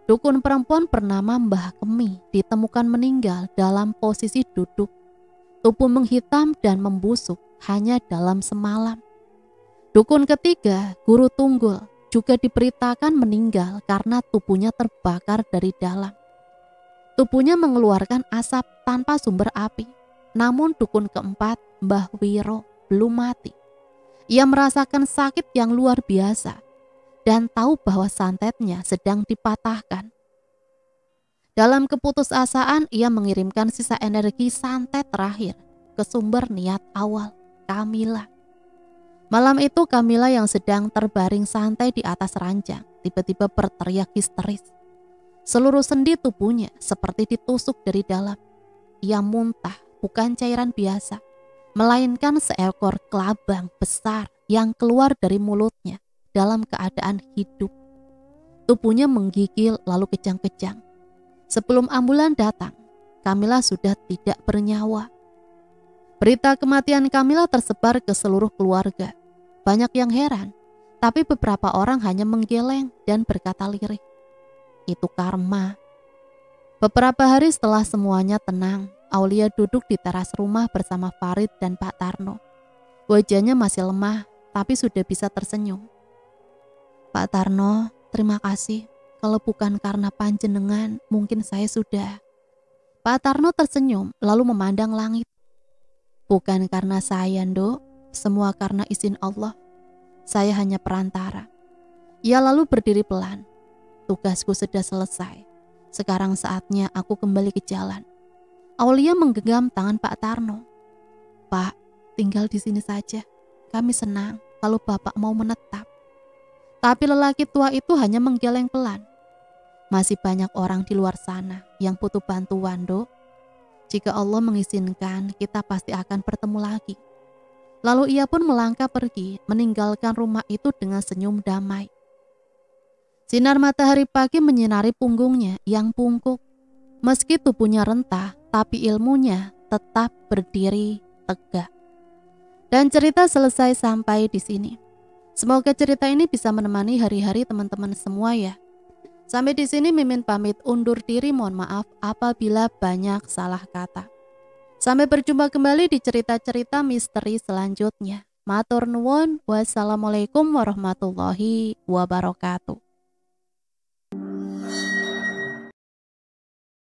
Dukun perempuan bernama Mbah Kemi ditemukan meninggal dalam posisi duduk. Tubuh menghitam dan membusuk hanya dalam semalam. Dukun ketiga, Guru Tunggul, juga diberitakan meninggal karena tubuhnya terbakar dari dalam. Tubuhnya mengeluarkan asap tanpa sumber api. Namun dukun keempat, Mbah Wiro, belum mati. Ia merasakan sakit yang luar biasa dan tahu bahwa santetnya sedang dipatahkan. Dalam keputusasaan, ia mengirimkan sisa energi santet terakhir ke sumber niat awal, Kamila. Malam itu Kamila yang sedang terbaring santai di atas ranjang tiba-tiba berteriak histeris. Seluruh sendi tubuhnya seperti ditusuk dari dalam. Ia muntah, bukan cairan biasa, melainkan seekor kelabang besar yang keluar dari mulutnya dalam keadaan hidup. Tubuhnya menggigil lalu kejang-kejang. Sebelum ambulan datang, Kamila sudah tidak bernyawa. Berita kematian Kamila tersebar ke seluruh keluarga. Banyak yang heran, tapi beberapa orang hanya menggeleng dan berkata lirih, itu karma. Beberapa hari setelah semuanya tenang, Aulia duduk di teras rumah bersama Farid dan Pak Tarno. Wajahnya masih lemah, tapi sudah bisa tersenyum. Pak Tarno, terima kasih kalau bukan karena panjenengan, mungkin saya sudah. Pak Tarno tersenyum lalu memandang langit. Bukan karena saya, Nduk, semua karena izin Allah. Saya hanya perantara. Ia lalu berdiri pelan. Tugasku sudah selesai. Sekarang saatnya aku kembali ke jalan. Aulia menggenggam tangan Pak Tarno. Pak, tinggal di sini saja. Kami senang kalau Bapak mau menetap. Tapi lelaki tua itu hanya menggeleng pelan. Masih banyak orang di luar sana yang butuh bantuan, Dok. Jika Allah mengizinkan, kita pasti akan bertemu lagi. Lalu ia pun melangkah pergi, meninggalkan rumah itu dengan senyum damai. Sinar matahari pagi menyinari punggungnya yang bungkuk. Meski tubuhnya rentah, tapi ilmunya tetap berdiri tegak. Dan cerita selesai sampai di sini. Semoga cerita ini bisa menemani hari-hari teman-teman semua ya. Sampai di sini Mimin pamit undur diri, mohon maaf apabila banyak salah kata. Sampai berjumpa kembali di cerita-cerita misteri selanjutnya. Matur nuwun, wassalamualaikum warahmatullahi wabarakatuh.